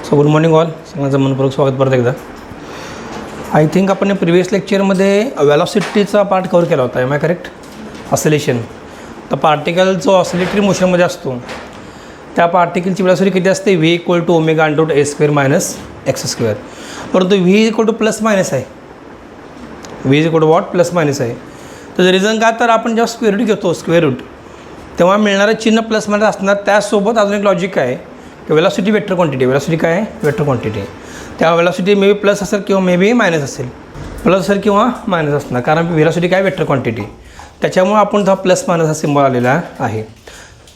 So good morning all, सगळ्यांचं मनपूर्वक स्वागत परत एकदा. आय थिंक आपण प्रिव्हियस लेक्चरमध्ये वेलॉसिटीचा पार्ट कव्हर केला होता. Am I correct? ऑसिलेशन. तर पार्टिकल जो ऑसिलेटरी मोशनमध्ये असतो त्या पार्टिकलची वेलॉसिटी किती असते? V equal to omega under A square minus x square. परंतु V equal to plus minus आहे. V equal to what? Plus minus आहे. तर रिझन का? तर आपण जेव्हा स्क्वेअर रूट घेतो स्क्वेअर रूट तेव्हा मिळणारं चिन्ह प्लस मायनस असणार. त्याचसोबत अजून एक लॉजिक आहे की वेलॉसिटी वेक्टर क्वांटिटी. वेलॉसिटी काय आहे? Vector quantity. त्या वेलॉसिटी मे बी प्लस असेल किंवा मे बी मायनस असेल. प्लस असेल किंवा मायनस असणार, कारण वेलॉसिटी काय? Vector quantity. त्याच्यामुळे आपण हा प्लस मायनसचा सिम्बॉल आलेला आहे.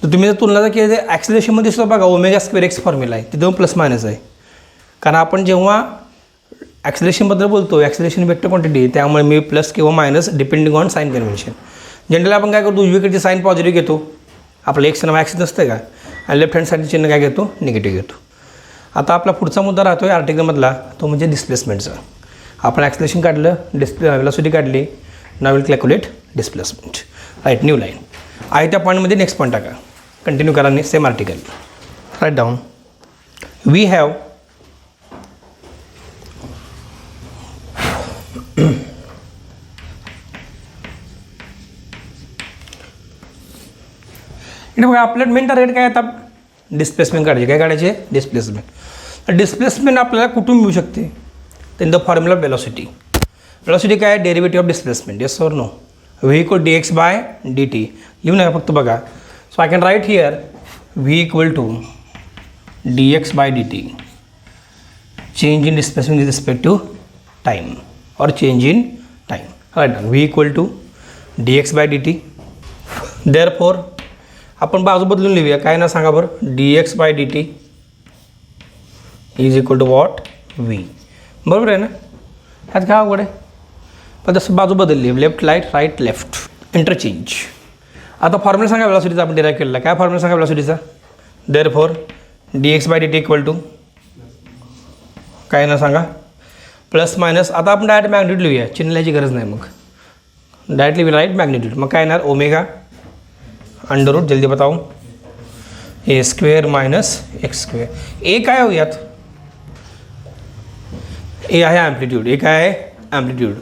तर तुम्ही जर तुलना जर केली तर ॲक्सिलेशनमध्ये सुद्धा बघा ओमेगा स्क्वेअर एक्स फॉर्म्युला आहे, तिथं प्लस मायनस आहे. कारण आपण जेव्हा ॲक्सिलेशनबद्दल बोलतो ॲक्सिलेशन वेक्टर क्वांटिटी, त्यामुळे मी प्लस किंवा minus depending on sign convention. Generally आपण काय करतो? उजवीकडची साईन पॉझिटिव्ह घेतो, आपलं एक्स नाव ॲक्सिस नसतं का, आणि लेफ्ट हँड साईडचं चिन्ह काय घेतो? निगेटिव्ह घेतो. आता आपला पुढचा मुद्दा राहतो आहे आर्टिकलमधला, तो म्हणजे डिस्प्लेसमेंटचा. आपण ॲक्सिलेशन काढलं, वेलॉसिटी काढली, now will calculate displacement. Right, new line आहे. त्या पॉईंटमध्ये नेक्स्ट पॉईंट टाका, कंटिन्यू करा. Same article. Right down. We have इकडे बघा, आपलं मेन टार्गेट काय? आता डिस्प्लेसमेंट काढायचे. काय काढायचे? डिस्प्लेसमेंट. डिस्प्लेसमेंट आपल्याला कुठून मिळू शकते? In the formula velocity. Velocity काय? Derivative of displacement. येस और no? V equal d x by d t. लिहू नका, फक्त बघा. So I can write here v equal to d x by d t, change in displacement with respect to time और change in time. Right. V equal to d x by d t. Therefore आपण बाजू बदलून लिहूया. काय ना सांगा बरं? D x by d t is equal to what? V. बरोबर आहे ना? ह्यात काय अवघड आहे? पण जसं बाजू बदलली, लेफ्ट राईट लेफ्ट, इंटरचेंज. आता फॉर्म्युला सांगा वेलॉसिटीचा, आपण डिराईव्ह केलेला. काय फॉर्म्युला सांगा वेलॉसिटीचा? Therefore d x by d t equal to काय ना सांगा? Plus minus. आता आपण डायरेक्ट मॅग्निट्यूड लिहूया, चिन्ह लिहायची गरज नाही. मग डायरेक्टली राईट मॅग्निट्यूड. मग काय येणार? ओमेगा अंडर रूट, जल्दी बताओ, ए स्क्वेअर मायनस एक्स स्क्वेअर. ए काय हो यात? ए आहे ॲम्प्लिट्यूड. ए काय आहे? ॲम्प्लिट्यूड.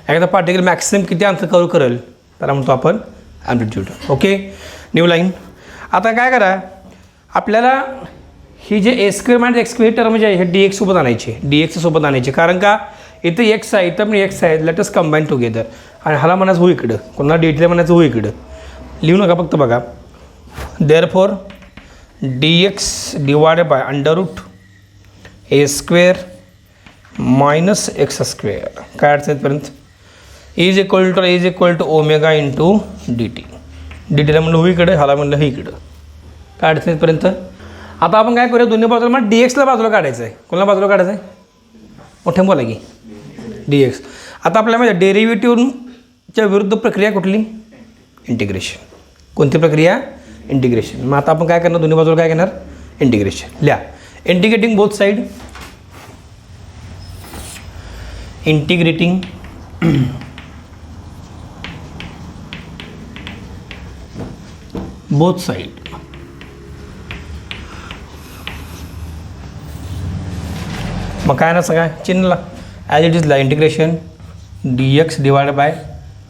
एखादा पार्टिकल मॅक्सिमम किती अंतर कव्हर करेल त्याला म्हणतो आपण ॲम्प्लिट्यूड. Okay, new line. आता काय करा, आपल्याला ही जे a square minus x square term जे आहे हे डी एक्स सोबत आणायचे. डी एक्स सोबत आणायचे, कारण का इथं एक्स आहे, इथं पण एक्स आहे. Let us combine together. आणि ह्याला म्हणायचं हो इकडं, कोणाला डी टीला म्हणायचं हो इकडं. लिहू नका, फक्त बघा. Therefore d x divided by under root a square minus x square. काय अडचण इथपर्यंत? Is equal to omega into d t. D टीला म्हणलं हो इकडं, ह्याला म्हणलं हो इकडं. काय अडचण इथपर्यंत? आता आपण काय करूया, दोन्ही बाजूला मग डी एक्सला बाजूला काढायचं आहे. कोणाला बाजूला काढायचं आहे? मोठ्या बोला की डी एक्स. आता आपल्याला माहिती आहे डेरिव्हेटिव्हच्या विरुद्ध प्रक्रिया कुठली? इंटिग्रेशन. कोणती प्रक्रिया? इंटिग्रेशन. मग आता आपण काय करणार? दोन्ही बाजूला काय करणार? इंटिग्रेशन. लिहा. Integrating both side. Integrating both side. मग काय ना सगळ्या चिन्हला ॲज इट इज ला integration d x divided by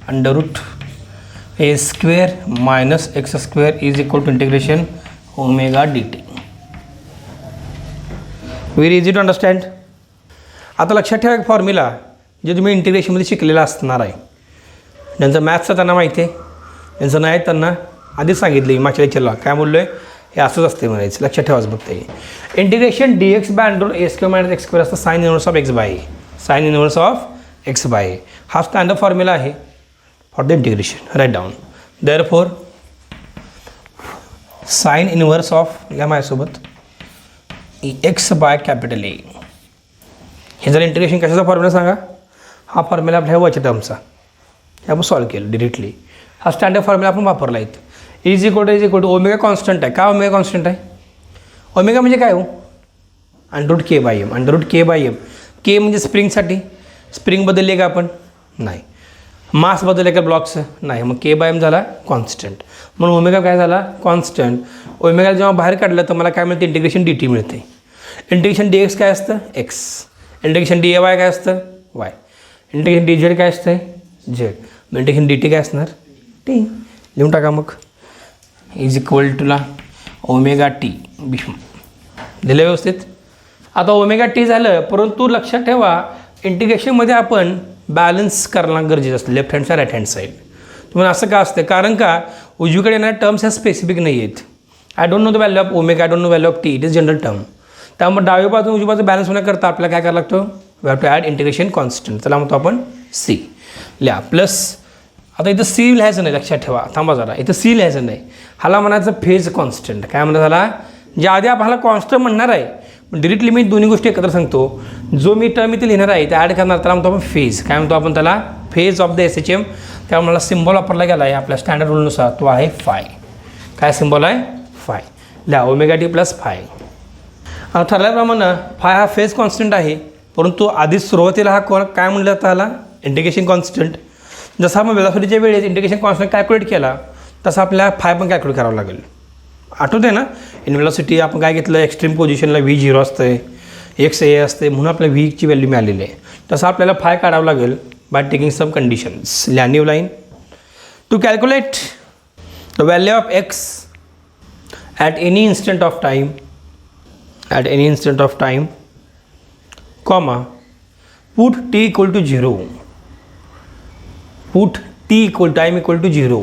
under root a square minus x square is equal to integration omega d t. Very easy to understand. आता लक्षात ठेवा एक फॉर्म्युला जे तुम्ही इंटिग्रेशनमध्ये शिकलेला असणार आहे. ज्यांचं मॅथ्सचं त्यांना माहिती आहे, ज्यांचं नाही त्यांना आधीच सांगितलं मागच्या लेक्चरला. काय बोललो आहे? हे असंच असते म्हणायचं. लक्षात ठेवाच बघता येईल. Integration d x by under A square minus x square असतं sine inverse of x by a. Sine inverse of x by a हा स्टँडर्ड फॉर्म्युला आहे for the integration. Right down. Therefore sine inverse of या माझ्यासोबत x by capital ए. हे जर integration कशाचा formula सांगा? हा फॉर्म्युला आपल्या वरच्या टर्मचा, हे आपण सॉल्व केलं डिरेक्टली. हा स्टँडर्ड फॉर्म्युला आपण वापरला इथं. Is equal to omega constant आहे. का ओमेगा कॉन्स्टंट आहे? ओमेगा म्हणजे काय हो? Under root k by m. Under root k by m. K म्हणजे स्प्रिंगसाठी. स्प्रिंग बदलली का आपण? नाही. मास बदलले का ब्लॉक्स? नाही. मग के बाय एम झाला कॉन्स्टंट. म्हणून ओमेगा काय झाला? कॉन्स्टंट. ओमेगा जेव्हा बाहेर काढलं तर मला काय मिळते? इंटिग्रेशन डी टी मिळते. इंटिग्रेशन डी एक्स काय असतं x, integration D A Y काय असतं वाय, इंटिग्रेशन डी झेड काय असतं झेड, इंटिग्रेशन डी टी काय असणार टी. लिहून टाका मग इज इक्वल टूला ओमेगा टी दिलं व्यवस्थित. आता ओमेगा टी झालं, परंतु लक्षात ठेवा इंटिग्रेशनमध्ये आपण बॅलन्स करणं गरजेचं असतं, left hand side right hand side. तुम्हाला असं का असतं, कारण का उजवीकडे येणाऱ्या टर्म्स ह्या स्पेसिफिक नाही आहेत. I don't know the value of omega, I don't know value of T, it is general term. त्यामुळे डावी बाजू उजवी बाजू बॅलन्स होण्याकरता आपल्याला काय करायला लागतं, we have to add integration constant. त्याला म्हणतो आपण सी. लिहा प्लस. आता इथं सी लिहायचं नाही, लक्षात ठेवा, थांबा जरा, इथं सी लिहायचं नाही, हाला म्हणायचं फेज कॉन्स्टंट. काय म्हणतात ह्याला, जे आधी आपल्याला कॉन्स्टंट म्हणणार आहे, पण डिरेक्टली मी दोन्ही गोष्टी एकत्र सांगतो. जो मी टर्म इथे लिहिणार आहे ते ॲड करणार, त्याला म्हणतो आपण फेज. काय म्हणतो आपण त्याला, फेज ऑफ द SHM. त्यामुळे मला सिम्बॉल वापरला गेला आहे आपल्या स्टँडर्ड रूलनुसार, तो आहे फाय. काय सिम्बॉल आहे फाय. लिहा ओमेगा टी प्लस फाय. ठरल्याप्रमाणे फाय हा फेज कॉन्स्टंट आहे, परंतु आधीच सुरुवातीला हा काय म्हणलं जातं ह्याला इंटिग्रेशन कॉन्स्टंट. जसं आपण वेलॉसिटीच्या वेळेस इंटिग्रेशन कॉन्स्टंट कॅल्क्युलेट केला, तसं आपल्याला फाय पण कॅल्क्युलेट करावं लागेल. आठवते ना, इन वेलॉसिटी आपण काय घेतलं, एक्स्ट्रीम पोझिशनला V0 असतं, एक्स ए असते, म्हणून आपल्याला व्हीची व्हॅल्यू मिळालेली आहे. तसं आपल्याला फाय काढावं लागेल by taking some conditions. New line to calculate the value of x at any instant of time, comma put t equal to 0, put t equal time equal to 0,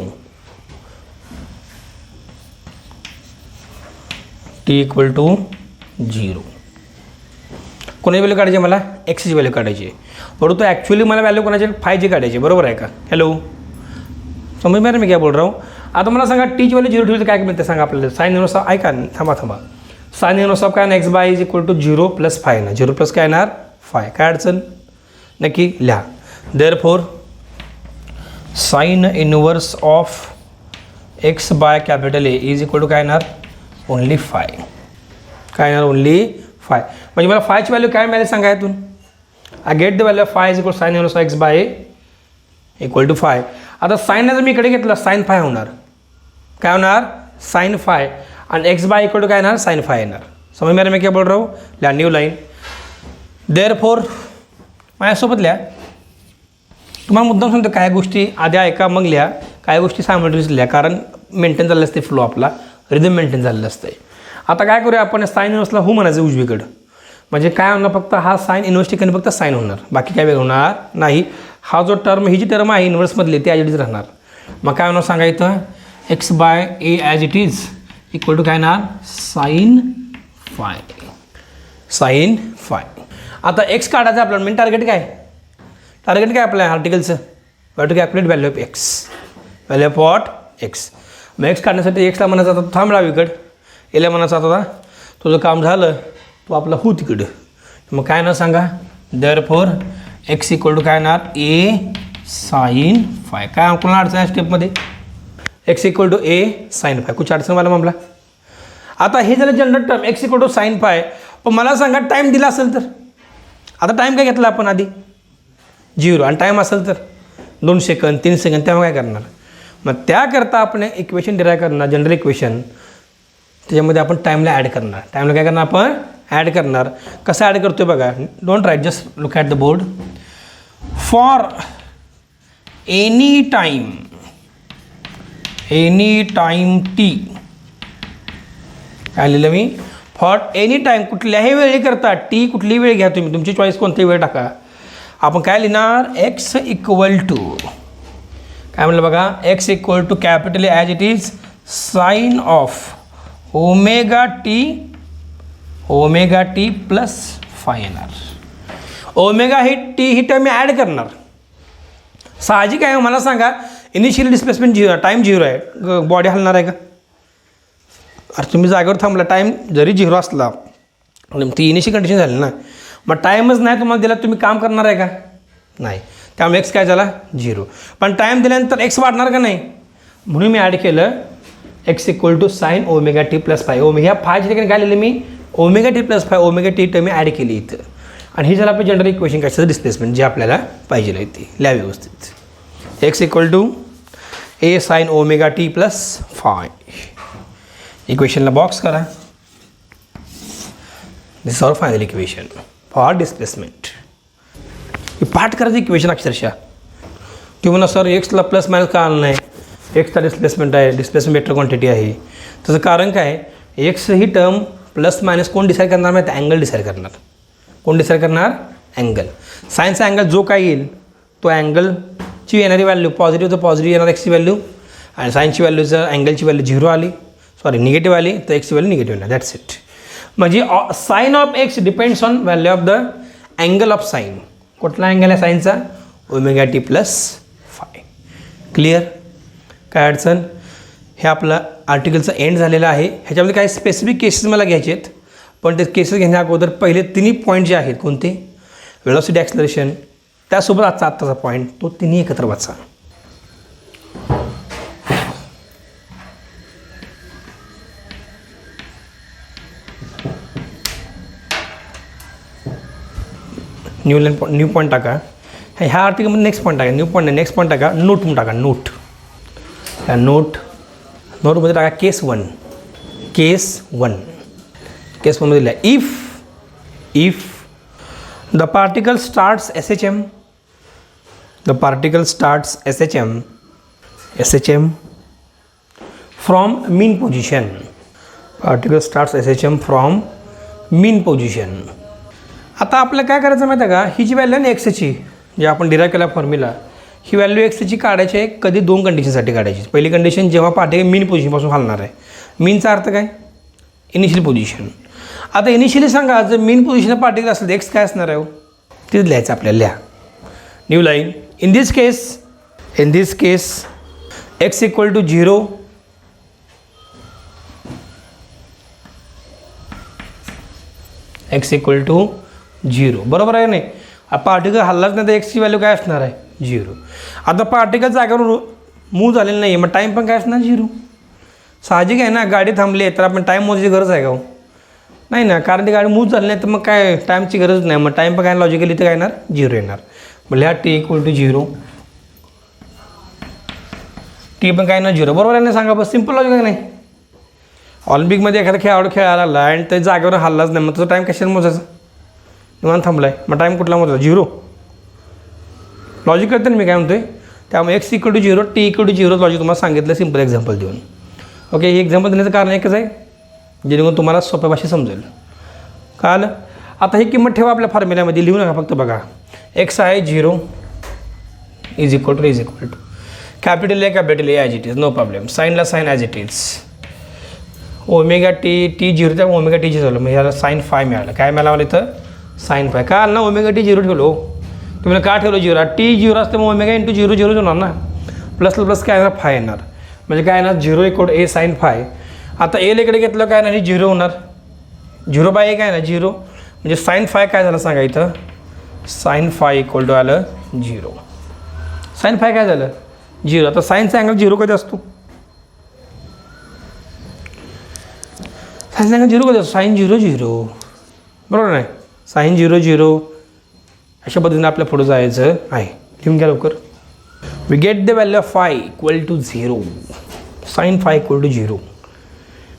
t equal to 0. कोणाची value काढायची मला, एक्सची value काढायची, परंतु actually मला value कोणाची फायची काढायची, बरोबर आहे का. हॅलो, समज में मी काय बोल रहा हूँ. आता मला सांगा टीची व्हॅल्यू 0 ठेवली तर काय मिळते सांगा आपल्याला. साइन इनवर्स ऑफ, ऐका थांबा, साइन इनवर्स ऑफ काय ना x by is equal to 0 plus phi ना, 0 प्लस काय येणार फाय. काय अडचण नक्की लिहा. Therefore sine inverse of x by capital A is equal to काय येणार ओनली फाय. काय येणार ओनली फाय. म्हणजे मला फायची व्हॅल्यू काय मिळाली सांगा यातून. I get the value of phi is equal sine inverse of x by A equal to phi. आता साईनला जर मी इकडे घेतलं साइन फाय होणार, काय होणार साइन फाय, आणि एक्स बाय इक्वल टू काय येणार साइन फाय येणार. समज मेरा मी काय बोल रहा हूँ. लिहा न्यू लाईन. देअरफॉर माझ्यासोबत लिहा. तुम्हाला मुद्दाम सांगतो काय गोष्टी आधी ऐका मग लिहा, काय गोष्टी सायमल्टेनियसली लिहा, कारण मेंटेन झालं असते फ्लो, आपला रिदम मेंटेन झालेलं असते. आता काय करूया आपण, साइन इनवर्सला हो म्हणायचं उजवीकडं, म्हणजे काय होणार फक्त हा साइन इनवर्स ठिकाणी फक्त साइन होणार, बाकी काय वेगळं होणार नाही. हा जो टर्म, ही जी टर्म आहे इनवर्समधली ती ॲज इट इज राहणार. मग काय होणार सांगायचं, x by a as it is equal to काय येणार साइन फाय, साइन फाय. आता एक्स काढायचं आपल्याला, म्हणजे टार्गेट काय आपल्या आर्टिकलचं, to calculate value of x, value of what x. मग एक्स काढण्यासाठी एक्सला म्हणायचं आता थांबला इकडं, एला म्हणायचं आता तुझं काम झालं, तू आपला हो तिकडं. मग काय ना सांगा, देअरफॉर एक्स इक्वल टू काय येणार ए साइन फाय. काय कोणाला अडचण आहे स्टेपमध्ये, x equal to A sine phi, कुछ अडचण मला मामला. आता हे झालं general term x equal to sine phi. पण मला सांगा टाईम दिला असेल तर, आता टाईम काय घेतला आपण आधी 0, आणि टाईम असेल तर 2 सेकंद 3 सेकंद, तेव्हा काय करणार. मग त्याकरता आपण इक्वेशन डिराईव्ह करणार, जनरल इक्वेशन, त्याच्यामध्ये आपण टाईमला ॲड करणार. टाईमला काय करणार आपण ॲड करणार. कसं ॲड करतो आहे बघा, don't write, just look at the board. For any time t, काय लिहिलं मी, फॉर एनी टाईम, कुठल्याही वेळी करता, टी कुठलीही वेळ घ्या तुम्ही, तुमची चॉईस कोणतीही वेळ टाका. आपण काय लिहिणार एक्स इक्वल टू काय म्हणलं बघा, x equal to capital A as it is sine of omega t plus phi येणार. ओमेगा ही टर्म मी ॲड करणार. साहजिक आहे, मला सांगा इनिशियल डिस्प्लेसमेंट 0, टाईम 0 आहे, बॉडी हलणार आहे का. अरे तुम्ही जागेवर थांबला, टाईम जरी 0 असला ती इनिशियल कंडिशन झाली ना, मग टाईमच नाही तुम्हाला दिला, तुम्ही काम करणार आहे का नाही. त्यामुळे एक्स काय झाला 0. पण टाईम दिल्यानंतर एक्स वाढणार का नाही, म्हणून मी ॲड केलं x equal to sine omega t plus phi. ह्या फायच्या ठिकाणी काय लिहिलं मी omega t plus phi, omega t term मी ॲड केली इथं. आणि हे झालं आपलं जनरल इक्वेशन कशाचं डिस्प्लेसमेंट, जे आपल्याला पाहिजे आहे ती लिहा व्यवस्थित. X equal to A sine omega t plus phi. इक्वेशनला बॉक्स करा. This is our final equation for displacement. हे पाठ करायचं इक्वेशन अक्षरशः. तुम्ही म्हणा सर एक्सला प्लस मायनस का आलं नाही, एक्सचा डिस्प्लेसमेंट आहे, डिस्प्लेसमेंट वेक्टर क्वांटिटी आहे. त्याचं कारण काय, एक्स ही टर्म प्लस मायनस कोण डिसाईड करणार माहिती, अँगल डिसाईड करणार. कोण डिसाईड करणार, अँगल. सायन्सचा अँगल जो काय येईल तो अँगलची येणारी व्हॅल्यू पॉझिटिव्ह तर पॉझिटिव्ह येणार एक्सची व्हॅल्यू, आणि सायन्सची व्हॅल्यू जर अँगलची व्हॅल्यू 0 आली, सॉरी निगेटिव्ह आली तर एक्सची व्हॅल्यू निगेटिव्ह येणार. That's it. म्हणजे sine of x depends on value of the angle of sine. कुठला अँगल आहे साईनचा, omega t plus phi. Clear, काय अडचण. हे आपलं आर्टिकलचं एंड झालेलं आहे. ह्याच्यामध्ये काही स्पेसिफिक केसेस मला घ्यायचे आहेत, पण ते केसेस घेण्या अगोदर पहिले तिन्ही पॉईंट जे आहेत कोणते, वेलॉसिटी ॲक्सलरेशन, त्यासोबत आत्ताचा पॉईंट, तो तिन्ही एकत्र वाचा. न्यू पॉईंट टाका. ह्या आर्टिकलमध्ये नेक्स्ट पॉईंट टाका, न्यू पॉईंट नेक्स्ट पॉईंट टाका, नोट म्हणून टाका. नोट, ह्या नोटमध्ये टाका केस 1. केस 1 मध्ये लिहा, if the particle starts SHM, the particle starts SHM from mean position. Particle starts SHM from mean position. आता आपल्याला काय करायचं माहिती आहे का, ही जी व्हॅल्यू आहे ना एक्सची, जे आपण डिराईव्ह केला फॉर्म्युला, ही व्हॅल्यू एक्सची काढायची आहे. कधी 2 कंडिशनसाठी काढायची. पहिली कंडिशन जेव्हा पार्टिकल मीन पोझिशनपासून हलणार आहे. मीनचा अर्थ काय, इनिशियल पोझिशन. आता इनिशियली सांगा, जर मीन पोझिशन पार्टिकल असेल तर एक्स काय असणार आहे, तेच लिहायचं आपल्याला. लिहा new line. In this case x equal to 0, x equal to 0. बरोबर आहे नाही. पार्टिकल हल्लाच नाही तर एक्सची व्हॅल्यू काय असणार आहे, 0. आता पार्टिकल जागेवर मूव्ह झालेलं नाही, मग टाईम पण काय असणार, 0. साहजिक आहे ना, गाडी थांबली आहे तर आपण टाईम मोजायची गरज आहे का, नाही ना, कारण ती गाडी मूव्ह झाली नाही तर मग काय टाईमची गरज नाही. मग टाईम पण काय लॉजिकली तर काय येणार, 0 येणार. मग ह्या टी इक्वल टू 0, टी पण काय ना 0. बरोबर आहे ना, सांगा बस, सिम्पल लॉजिक आहे नाही. ऑलिम्पिकमध्ये एखादा खेळाडू खेळायला लागला आणि त्या जागेवर हल्लाच नाही, मग त्याचा टाईम कशाला मोजायचा, निवांत थांबला आहे, मग टाईम कुठला मोजायचा, 0. लॉजिक करते ना मी काय म्हणतोय. त्यामुळे x equal to 0, t equal to 0 logic तुम्हाला सांगितलं सिम्पल एक्झाम्पल देऊन. ओके, हे एक्झाम्पल देण्याचं कारण एकच आहे, जेणेकरून तुम्हाला सोप्या भाषेत समजेल. कळालं. आता ही किंमत ठेवा आपल्या फॉर्म्युल्यामध्ये, लिहू नका, फक्त बघा. एक्स आहे 0 is equal to capital A as it is, no problem. साईनला sine as it is. Omega t 0 त्या ओमेगा टी 0 झालं, मग ह्याला साईन फाय मिळालं. काय मिळालं इथं, साईन फाय. काय ना ओमेगा टी 0 ठेवलो, तुम्हाला का ठेवलं 0, टी 0 असते मग ओमेगा इंटू 0 0 होणार ना, प्लसला प्लस काय येणार, फाय येणार. म्हणजे काय येणार, 0 इक्वल ए साईन फाय. आता एल इकडे घेतलं काय ना, 0 होणार, 0 बाय ए काय ना 0, म्हणजे साईन फाय काय झालं सांगा इथं, साईन फाय इक्वल टू आलं 0. साईन फाय काय झालं, 0. आता साईनचा अँगल 0 कधी असतो, साईनचा अँगल 0 कधी असतो, साईन 0 0. बरोबर नाही, साईन 0 0. अशा पद्धतीने आपल्या पुढे जायचं आहे. लिहून घ्या लवकर. We get the value of phi equal to 0, sine phi equal to 0.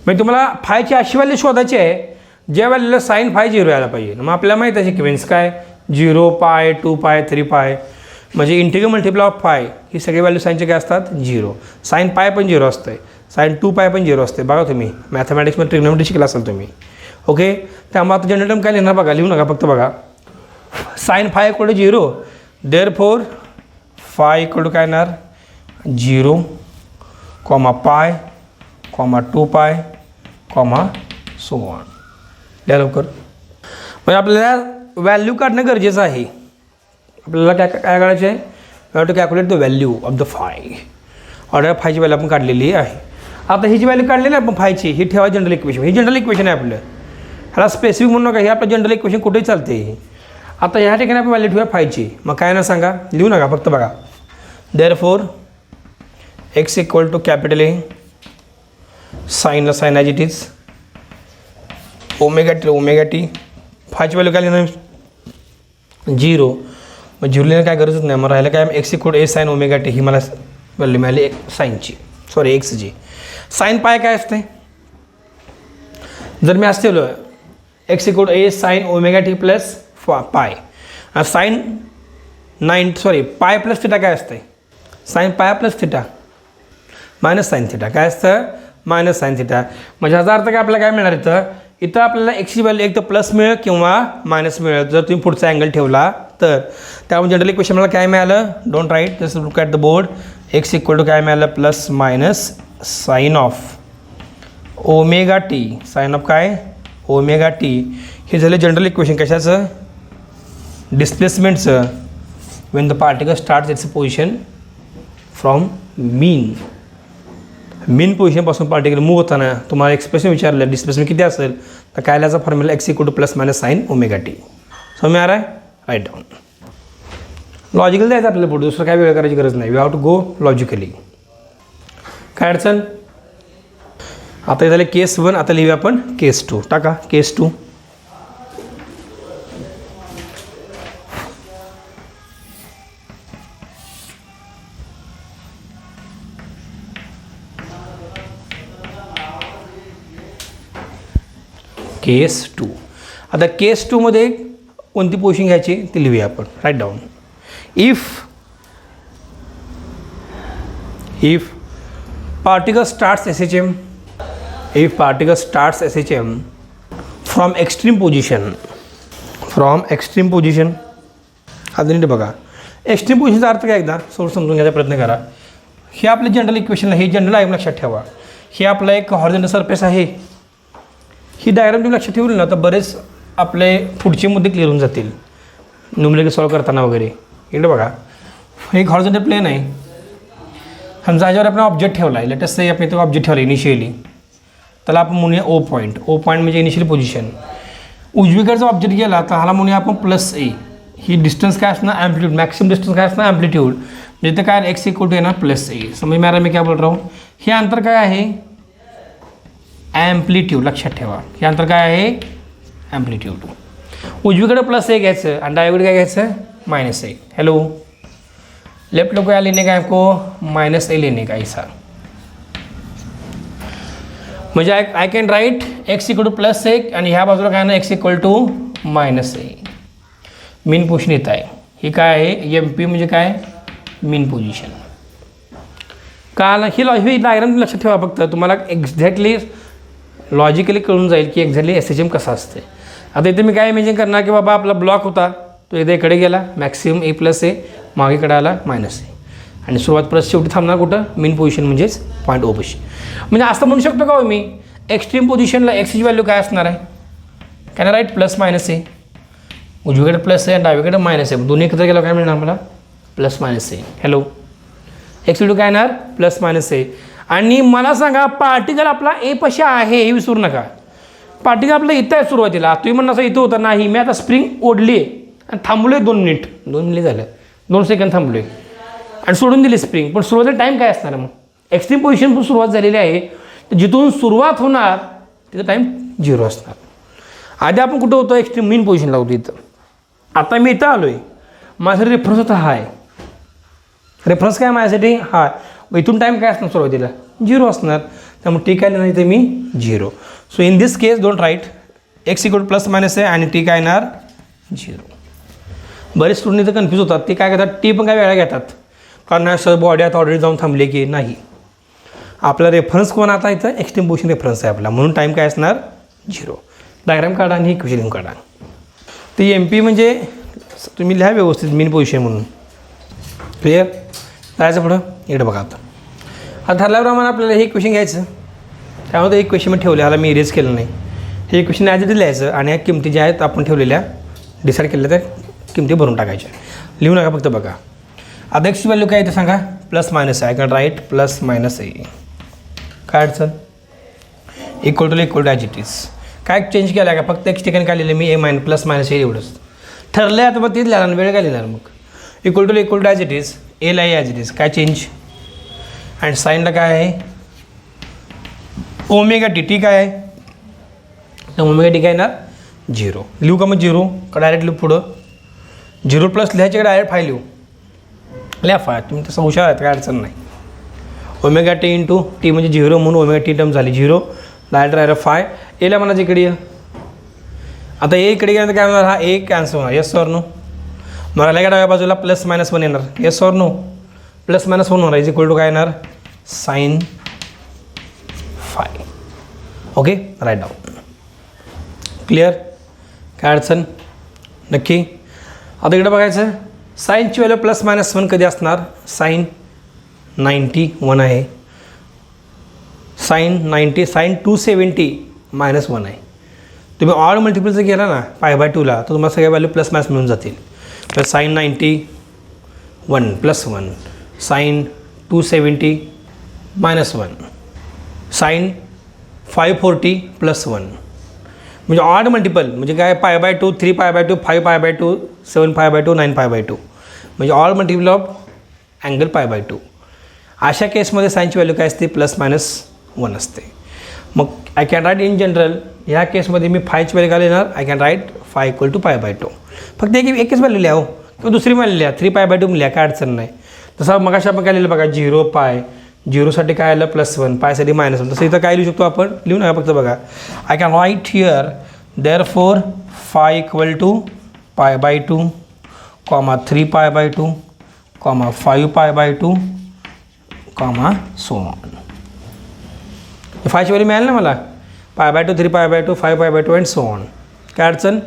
म्हणजे तुम्हाला फायची अशी व्हॅल्यू शोधायची आहे ज्या व्हॅल्यूला साईन फाय 0 यायला पाहिजे. मग आपल्याला माहीत आहे सिक्वेन्स काय, 0 पाय 2 पाय 3 पाय, म्हणजे इंटिग्रल मल्टिपल ऑफ फाय ही सगळी व्हॅल्यू साईनचे काय असतात, 0. साईन पाय पण 0 असतं, साईन 2 पाय पण 0 असते. बघा तुम्ही मॅथमॅटिक्समध्ये ट्रिग्नोमेट्री शिकला असाल तुम्ही. ओके, त्यामुळे आता जनरल टर्म काय लिहिणार बघा, लिहू नका, फक्त बघा. Sine phi equal to 0, therefore phi equal to काय येणार, 0, पाय, 2 पाय, सो ऑन. द्या लवकर. म्हणजे आपल्याला व्हॅल्यू काढणं गरजेचं आहे. आपल्याला काय काय काढायचं आहे, we have to calculate the value of the phi. Order फायची व्हॅल्यू आपण काढलेली आहे. आता ही जी व्हॅल्यू काढलेली आहे आपण फायची, ही ठेवा जनरल इक्वेशन. ही जनरल इक्वेशन आहे आपलं, ह्याला स्पेसिफिक म्हणू नका, हे आपलं जनरल इक्वेशन कुठेही चालते. आता ह्या ठिकाणी आपण व्हॅल्यू ठेवा फायची. मग काय ना सांगा, लिहू नका, फक्त बघा. Therefore x equal to capital A, साईनला sine as it is, omega t. फायची व्हॅल्यू काय लिहिणार, 0. मग 0 लिहिणं काय गरजच नाही. मग राहिलं काय, x equal A sine omega T, ही मला व्हॅल्यू मिळाली साईनची, सॉरी एक्सची. साईन पाय काय असते, जर मी असं ठेवलं x equal to A sine omega t plus pi. Sine pi plus theta काय असतं? Sine pi plus theta minus sine theta. काय असतं? Minus sine theta. म्हणजे ह्याचा अर्थ काय आपल्याला काय मिळणार इथं आपल्याला एक्सची व्हॅल्यू एक तर प्लस मिळेल किंवा मायनस मिळेल जर तुम्ही पुढचा अँगल ठेवला तर. त्यामुळे जनरली क्वेश्चन मला काय मिळालं? Don't write, just look at the board. X equal to काय मिळालं? Plus minus sine of omega t. Sine of काय? Omega t. हे झालं जनरल इक्वेशन कशाचं? डिस्प्लेसमेंटचं. When the particle start its position from mean पोझिशनपासून पार्टिकल मूव्ह होताना तुम्हाला एक्सप्रेशन विचारलं डिस्प्लेसमेंट किती असेल तर काय याचा formula x equal to plus minus sign omega T. समज आ रहा है? Right down. लॉजिकल द्यायचं आपल्याला पुढे, दुसरं काय वेळ करायची गरज नाही. We have to go logically. काय अडचण? आता हे झालं केस 1. आता लिहूया आपण केस 2. टाका केस 2. केस 2. आता केस 2 मध्ये कोणती पोझिशन घ्यायची ती लिहूया आपण. Write down. If particle starts SHM, if particle starts SHM from extreme position, आता नीट बघा एक्स्ट्रीम पोझिशनचा अर्थ काय एकदा समजून घ्यायचा प्रयत्न करा. हे आपले जनरल इक्वेशन आहे, हे जनरल आहे लक्षात ठेवा. हे आपला एक हॉरिझॉन्टल सरफेस आहे. ही डायग्राम तुम्ही लक्षात ठेवली ना तर बरेच आपले पुढचे मुद्दे क्लिअर होऊन जातील न्यूमेरिकल सॉल्व करताना वगैरे. इकडे बघा हे एक हॉरिझॉन्टल प्लेन आहे. समजा ह्याच्यावर आपण ऑब्जेक्ट ठेवला आहे. लेटेस्ट से आपण इथं ऑब्जेक्ट ठेवला इनिशियली, त्याला आपण म्हणूया ओ पॉईंट. ओ पॉईंट म्हणजे इनिशियल पोझिशन. उजवीकडचा ऑब्जेक्ट गेला तर ह्याला म्हणूया आपण प्लस ए. ही डिस्टन्स काय असणार? ॲम्प्लिट्यूड. मॅक्सिमम डिस्टन्स काय असणार? ॲम्प्लिट्यूड. म्हणजे काय एक्स इक्वल टू येणार प्लस ए. समज मी काय बोल रहा हूँ, हे अंतर काय आहे? ॲम्प्लिट्यूड. लक्षात ठेवा हे अंतर काय आहे? ॲम्प्लिट्यूड. उजवीकडे प्लस ए घ्यायचं आणि डावीकडे काय घ्यायचं? मायनस ए. हॅलो, लेफ्ट को क्या लेने का है आपको? माइनस ए लेने का ऐसा. म्हणजे I can write x equal to plus a आणि ह्या बाजूला काय ना x equal to minus a. Mean position येत आहे. ही काय आहे? MP म्हणजे काय? Mean position. काल ही डायग्राम लक्षात ठेवा फक्त, तुम्हाला एक्झॅक्टली लॉजिकली कळून जाईल की एक्झॅक्टली SHM कसा असते. आता इथे मी काय इमेजिन करणार की बाबा आपला ब्लॉक होता तो एकदा इकडे गेला मॅक्सिमम ए प्लस ए, मागेकडे आला मायनस ए आणि सुरुवात प्लस शेवटी थांबणार कुठं? मीन पोझिशन म्हणजेच पॉईंट ओ पोझिशन. म्हणजे असं म्हणू शकतो का हो मी एक्स्ट्रीम पोझिशनला एक्सची व्हॅल्यू काय असणार आहे? काय ना राईट प्लस मायनस ए. उजवीकडे प्लस ए आणि डावीकडे मायनस ए, दोन्ही एकत्र गेलं काय मिळणार मला? प्लस मायनस ए. हॅलो, एक्स व्हॅल्यू काय येणार? प्लस मायनस ए. आणि मला सांगा पार्टिकल आपला ए पाशी आहे हे विसरू नका. पार्टिकल आपलं इथं आहे सुरुवातीला. तुम्ही म्हणणं असं इथं होतं नाही, मी आता स्प्रिंग ओढली आहे आणि थांबलो आहे 2 मिनिट. 2 मिनिट झालं, 2 सेकंद थांबलो आहे आणि सोडून दिली स्प्रिंग. पण सुरुवातीला टाईम काय असणार? मग एक्स्ट्रीम पोझिशनपासून सुरुवात झालेली आहे तर जिथून सुरुवात होणार तिथं टाईम 0 असणार. आधी आपण कुठं होतो? एक्स्ट्रीम मीन पोझिशनला होतो इथं. आता मी इथं आलो आहे, माझ्यासाठी रेफरन्स होता हाय. रेफरन्स काय माझ्यासाठी? हाय. मग इथून टाईम काय असणार? सुरुवातीला 0 असणार. त्यामुळे टी काय नाही तर मी 0. So in this case don't write x equal plus minus आहे आणि टी काय येणार? 0. बरेच स्टुडंट इथं कन्फ्यूज होतात. ते काय करतात? टी पण काय वेळा घेतात कारण सर बॉडी आता ऑलरेडी जाऊन थांबले की नाही. आपला रेफरन्स कोण आता इथं? एक्स्ट्रीम पोझिशन रेफरन्स आहे आपला, म्हणून टाईम काय असणार? 0. डायग्राम काढा आणि इक्वेशन लिहून काढा. ते MP म्हणजे तुम्ही लिहा व्यवस्थित मीन पोझिशन म्हणून. क्लिअर? जायचं पुढं. इकडे बघा आता ठरल्याप्रमाणे आपल्याला हे इक्वेशन घ्यायचं. त्यामुळे ते एक क्वेश्चन मी ठेवले, ह्याला मी इरेज केलं नाही. हे क्वेश्चन ॲज इट इज लिहायचं आणि ह्या किमती ज्या आहेत आपण ठेवलेल्या डिसाईड केलेल्या त्या किमती भरून टाकायच्या. लिहू नका फक्त बघा. आता एक्सची व्हॅल्यू काय आहे ते सांगा? प्लस मायनस आहे. I can write plus minus a. काय अडचण? Equal to as it is. काय चेंज केलं आहे का? फक्त एक्स ठिकाणी काय लिहिलं मी? ए प्लस मायनस ए एवढंच ठरलं आहे. आता मग तेच लिहिणार, वेळ काय लिहिणार मग? Equal to as it is. एला ए ॲज इट इज. काय चेंज? अँड साईनला काय आहे? Omega T. टी काय आहे? तर ओमेगा टी काय येणार? 0. लिहू का मग 0? का डायरेक्ट लिहू पुढं? 0 प्लस लिहायचे का डायरेक्ट 5 लिहू? लिहा 5. तुम्ही तसं हुशार आहेत, काय अडचण नाही. ओमेगा टी इंटू टी म्हणजे 0 म्हणून ओमेगा टी टर्म झाली 0. डायरेक्ट 5. एला म्हणा इकडे आता ए इकडे गेल्यानंतर काय होणार, हा ए कॅन्सल होणार, येस और नो. मग राहिला डाव्या बाजूला प्लस मायनस 1 येणार, येस और नो. प्लस मायनस 1 होणार इज इक्वल टू काय येणार, sine phi. Okay, write down. Clear, काय अडचण नक्की. आता इकडे बघायचं, साईनची व्हॅल्यू प्लस मायनस 1 कधी असणार, साईन 91 आहे, साईन 90, साईन 270 मायनस 1 आहे. तुम्ही ऑड मल्टिपल जर केला ना π/2ला तर तुम्हाला सगळ्या व्हॅल्यू प्लस मायनस मिळून जातील. तर sine 91 plus 1, sine 270 minus 1, sine 540 plus 1. म्हणजे ऑड मल्टिपल म्हणजे काय, π/2, 3π/2, 5π/2, 7π/2, 9π/2 म्हणजे ऑड मल्टिपल ऑफ अँगल π/2. अशा केसमध्ये साईनची व्हॅल्यू काय असते, प्लस मायनस 1 असते. मग I can write in general, ह्या केसमध्ये मी फायची व्हॅल्यू काय लिहिणार, I can write phi equal to π/2. फक्त एकच व्हॅल्यू लिहा किंवा दुसरी व्हॅल्यू लिहा, 3π/2 लिहा, काय अडचण नाही. तसं मग अशा आपण काय लिहिलं बघा, 0π, 0साठी काय आलं +1, पायसाठी -1. तसं इथं काय लिहू शकतो आपण, लिहू नका फक्त बघा. I can write here therefore phi equal to π/2, 3π/2, 5π/2, so on. फायची व्हॅल्यू मिळाली ना मला, π/2, 3π/2, 5π/2 अँड सो ऑन. काय अडचण,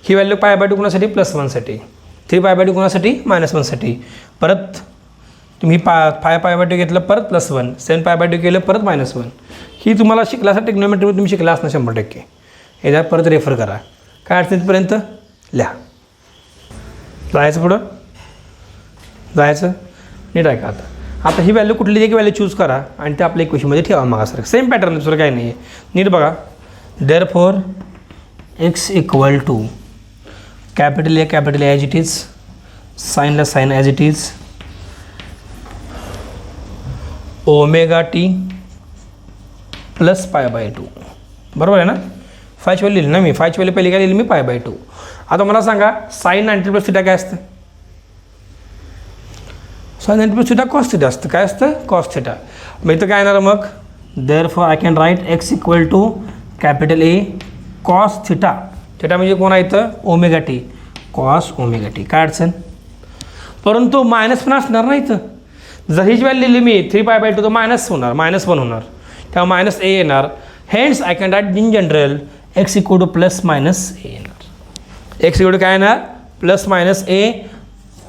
ही व्हॅल्यू π/2 कोणासाठी, +1साठी, 3π/2 कोणासाठी, -1साठी. परत तुम्ही 5π/2 घेतलं, परत +1, 7π/2 केलं, परत -1. ही तुम्हाला शिकला असा टेक्नोमेट्रीमध्ये तुम्ही शिकला असणार 100%. याच्यात परत रेफर करा. काय अडचण तिथपर्यंत लिहा. जायचं पुढं, जायचं नीट ऐका. आता ही व्हॅल्यू कुठली एक व्हॅल्यू चूज करा आणि ते आपल्या इक्वेशनमध्ये ठेवा. मग असं सेम पॅटर्न, दुसरं काही नाही आहे. नीट बघा, therefore x equal to capital A as it is, साईनला sine as it is, ω t plus π/2. बरोबर आहे ना. फायची व्हॅल्यू लिहिली ना मी, फायची व्हॅल्यू पहिली काय लिहिली मी, π/2. आता मला सांगा साईन 90 + θ काय असतं, साईन 90 + θ कॉस θ असतं. काय असतं, कॉस θ. मग इथं काय येणार, मग therefore I can write x equal to capital A cos θ. θ म्हणजे कोण आहे इथं, ω t, कॉस ω t. काय अडचण, परंतु मायनस पण असणार ना इथं. जर हीच व्हॅल्यू लिहिली मी 3π/2 तर मायनस होणार, -1 होणार, तेव्हा -a येणार. Hence I can write in general x equal to +-a येणार. x इक्वल टू काय येणार, +-a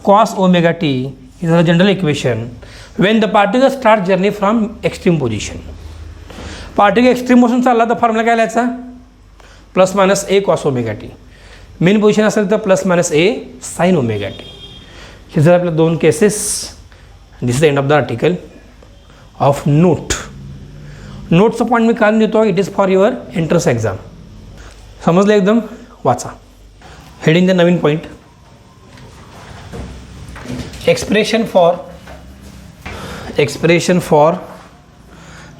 cos ω t is a general equation when the particle start journey from extreme position. Particle extreme motion चालला तर formula काय लिहायचा, +-a cos ω t. Mean position असेल तर +-a sine ω t. हे जर आपल्या 2 cases. This is the end of the article of note. नोटचं पॉईंट मी काढून देतो, it is for your entrance exam. समजलं एकदम, वाचा. हेडिंग द नवीन point, expression for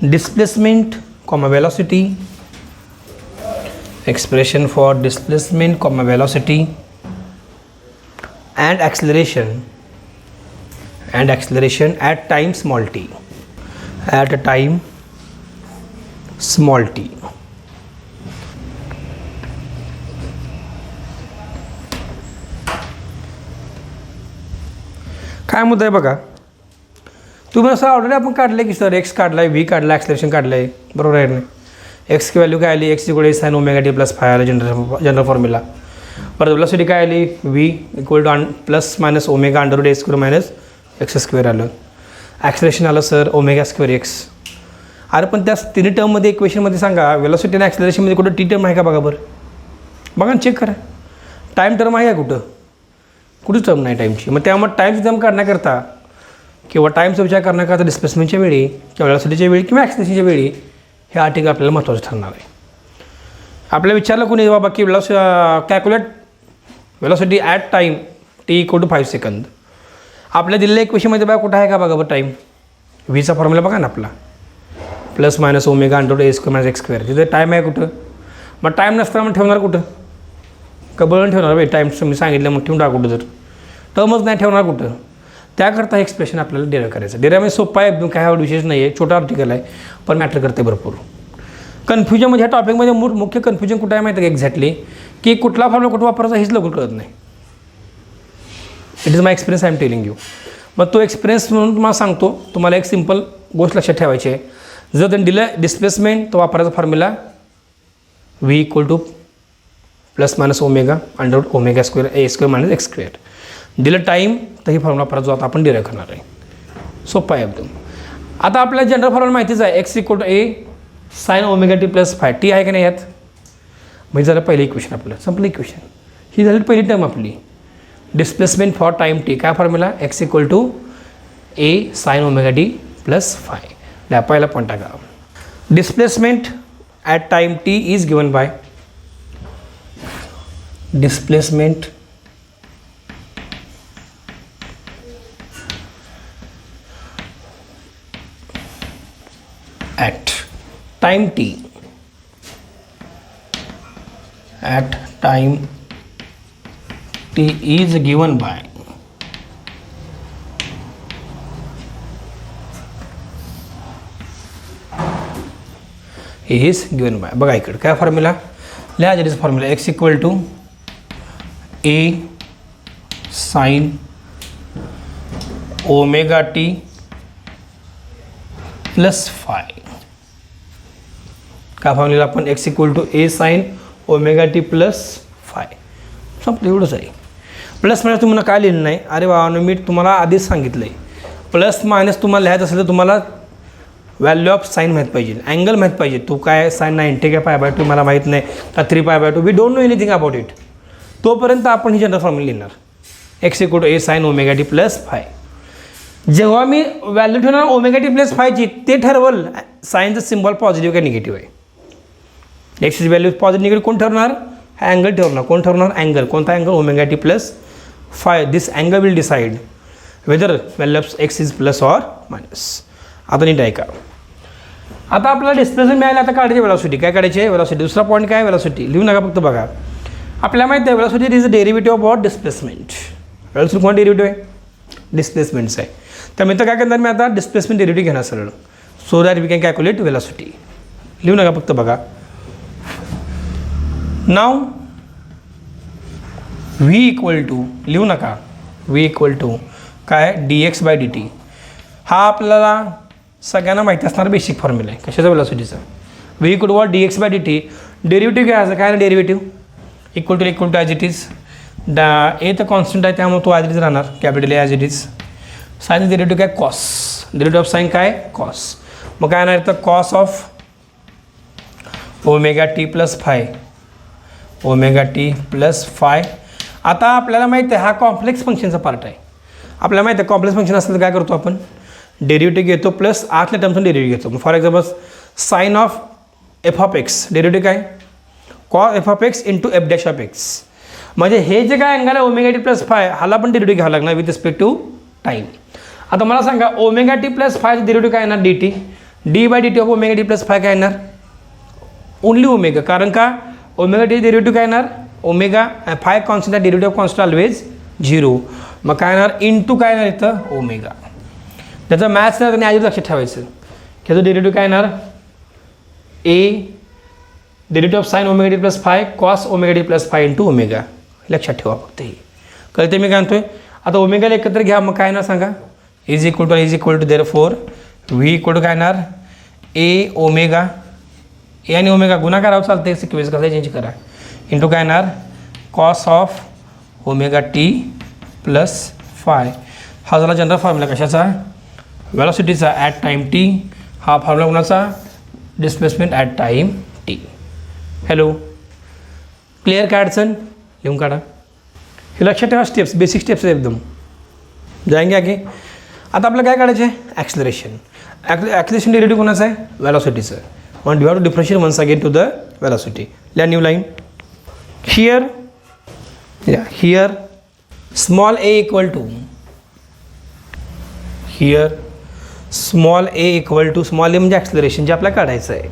displacement, velocity, expression for displacement, velocity and acceleration at time small t, at a time small t. काय मुद्दा आहे बघा, तुम्ही असं ऑलरेडी आपण काढलं की सर एक्स काढला आहे, व्ही काढला, ॲक्सलेरेशन काढलं आहे, बरोबर आहे नाही. एक्सची व्हॅल्यू काय आली, x equal sine ω t + phi आलं जनरल फॉर्म्युला. परत वेलोसिटी काय आली, V equal to +-ω √a² - x² आलं. ॲक्सलेरेशन आलं सर ω² x. अरे पण त्या तिन्ही टर्ममध्ये इक्वेशनमध्ये सांगा वेलोसिटी आणि ॲक्सलेरेशनमध्ये कुठं टी टर्म आहे का बघा बरं, बघा चेक करा. टाईम टर्म आहे का कुठंच टर्म नाही टाईमची. मग त्यामुळे टाईमची टर्म काढण्याकरता किंवा टाईमचा विचार करण्याकरता डिस्प्लेसमेंटच्या वेळी किंवा वेलोसिटीच्या वेळी किंवा ॲक्सलेरेशनच्या वेळी हे आर्टिकल आपल्याला महत्त्वाचं ठरणार आहे. आपल्याला विचारलं कोणी बाबा की calculate velocity at time t = 5 second. आपल्या दिलेल्या इक्वेशनमध्ये बघा कुठं आहे का बघा बरं टाईम. व्हीचा फॉर्म्युला बघा ना आपला, +-ω √a² - x². तिथे टाईम आहे कुठं, मग टाईम नसताना मग ठेवणार कुठं, कबळून ठेवणार बाई. टाईम तुम्ही सांगितलं मग ठेवून टाका कुठं, जर टर्मच नाही ठेवणार कुठं. त्याकरता एक्सप्रेशन आपल्याला डेराईव्ह करायचं. डेराईव्ह म्हणजे सोपं आहे, काय विशेष नाही आहे, छोटा आर्टिकल आहे पण मॅटर करते भरपूर. कन्फ्युजन म्हणजे ह्या टॉपिकमध्ये मुख्य कन्फ्युजन कुठं आहे माहिती आहे का एक्झॅक्टली, की कुठला फॉर्म्युला कुठं वापरायचा हेच लवकर कळत नाही. It is my experience I am telling you. मग तो एक्सपिरियन्स म्हणून तुम्हाला सांगतो. तुम्हाला एक सिम्पल गोष्ट लक्षात ठेवायची आहे. जर त्यांनी दिलं डिस्प्लेसमेंट तर वापरायचा formula v equal to plus minus omega under omega square a square minus x square. दिलं टाईम तर ही फॉर्म्युला वापरायचा जो आता आपण डिराईव्ह करणार आहे. सोपा आहे एकदम. आता आपल्याला जनरल फॉर्म्युला माहितीच आहे. X equal to A sine omega t plus phi. T आहे का नाही यात. म्हणजे झालं पहिलं इक्वेशन आपलं. संपलं इक्वेशन. ही झाली पहिली टर्म आपली. Displacement for time t. काय formula x equal to A sine omega t plus phi. द्या पहिला पॉईंट टाका. Displacement at time t is given by displacement at time t is given by बघा इकडे काय फॉर्म्युला लिहा. जर formula x equal to A sine omega t plus phi. काय formula आपण x equal to A sine omega t plus phi. संपलं एवढंच आहे. प्लस मायनस तुम्हाला काय लिहिलं नाही. अरे बाबा मी तुम्हाला आधीच सांगितलं आहे. प्लस मायनस तुम्हाला लिहायचं असेल तर तुम्हाला व्हॅल्यू ऑफ साईन माहीत पाहिजे, अँगल माहीत पाहिजे. तू काय साईन 90 काय π/2 मला माहीत नाही का 3π/2. We don't know anything about it. तोपर्यंत आपण ही जनरल फॉर्म्युला लिहिणार. X equal to A sine omega t plus phi. जेव्हा मी व्हॅल्यू ठेवणार ओमेगा टी प्लस फायची ते ठरवल साईनचं सिम्बॉल पॉझिटिव्ह का निगेटिव्ह आहे. एक्सची व्हॅल्यू पॉझिटिव्ह निगेटिव्ह कोण ठरवणार. हा अँगल ठरवणार. कोण ठरवणार अँगल. कोणता angle omega t plus five. This angle will decide whether value of x is plus or minus. आता नीट ऐका. आता आपल्याला डिस्प्लेसमेंट मिळालं. आता काढायची वेलॉसिटी. काय काढायची वेलॉसिटी. दुसरा पॉईंट काय वेलॉसिटी. लिहू नका फक्त बघा. आपल्याला माहिती आहे velocity is a derivative of displacement. Velocity कोण डेरिव्हेटिव्ह आहे डिस्प्लेसमेंटचं आहे. त्यामुळे तर काय करणार मी आता डिस्प्लेसमेंट डेरिव्हेटिव्ह घेणार सरळ. So that we can calculate velocity. लिहू नका फक्त बघा. नाव व्ही इक्वल टू लिहू नका. व्ही इक्वल टू काय dx बाय dt. हा आपल्याला सगळ्यांना माहिती असणारा बेसिक फॉर्म्युला आहे कशाचा वेलॉसिटीचा. V equal to dx by dt. Derivative घ्यायचं काय ना derivative equal to as it is. A तर कॉन्स्टंट आहे त्यामुळे तो ॲज इट इज राहणार. Capital A as it is. Sine derivative काय कॉस. डेरिव्हेटिव्ह ऑफ साईन काय कॉस. मग काय येणार तर cos of omega t plus phi. Omega t plus phi. आता आपल्याला माहिती आहे हा कॉम्प्लेक्स फंक्शनचा पार्ट आहे. आपल्याला माहिती आहे कॉम्प्लेक्स फंक्शन असेल तर काय करतो आपण डेरिव्हेटिव्ह घेतो प्लस आतल्या टर्मचं डेरिव्हेटिव्ह घेतो. For example sine of f of x derivative काय cos f of x into f dash of x. म्हणजे हे जे काय अँगल आहे ओमेगा टी प्लस फाय हाला पण डेरिव्हेटिव्ह घ्यावं लागणार विथ रिस्पेक्ट टू टाईम. आता मला सांगा ओमेगा टी प्लस फायचं डेरिव्हेटिव्ह काय येणार d t. D by d t of omega t plus phi काय येणार ओनली ओमेगा. कारण का ओमेगा टी डेरिव्हेटिव्ह काय येणार omega five constant derivative of constant always 0. मग काय येणार इंटू काय येणार इथं ओमेगा. त्याचं मॅथ्स ना त्यांनी आधी लक्षात ठेवायचं. त्याचं डेरिव्हेटिव्ह काय येणार a derivative of sine omega t plus phi cos omega t plus phi into omega. लक्षात ठेवा फक्त हे कळते मी काय म्हणतोय. आता ओमेगाला एकत्र घ्या मग काय येणार सांगा is equal to therefore v equal to काय येणार ए ओमेगा. ए आणि ओमेगा गुणाकारावर चालते सिक्वेन्स कसं चेंज करा इंटू काय येणार cos of omega t plus five. हा झाला जनरल फॉर्म्युला कशाचा वेलॉसिटीचा ॲट टाईम टी. हा फॉर्म्युला कोणाचा displacement at time T. Hello clear काय अडचण लिहून काढा. हे लक्षात ठेवा स्टेप्स बेसिक स्टेप्स आहे एकदम जाएंगे आगे. आता आपल्याला काय काढायचं आहे ॲक्सिलरेशन. ॲक्सिलरेशन डेरिव्हेटिव्ह कोणाचं आहे वेलॉसिटीचं. मग you have to differentiate once again to the velocity. ल्या new line here small a equal to here small a equal to small a म्हणजे ॲक्सिलरेशन जे आपल्याला काढायचं आहे.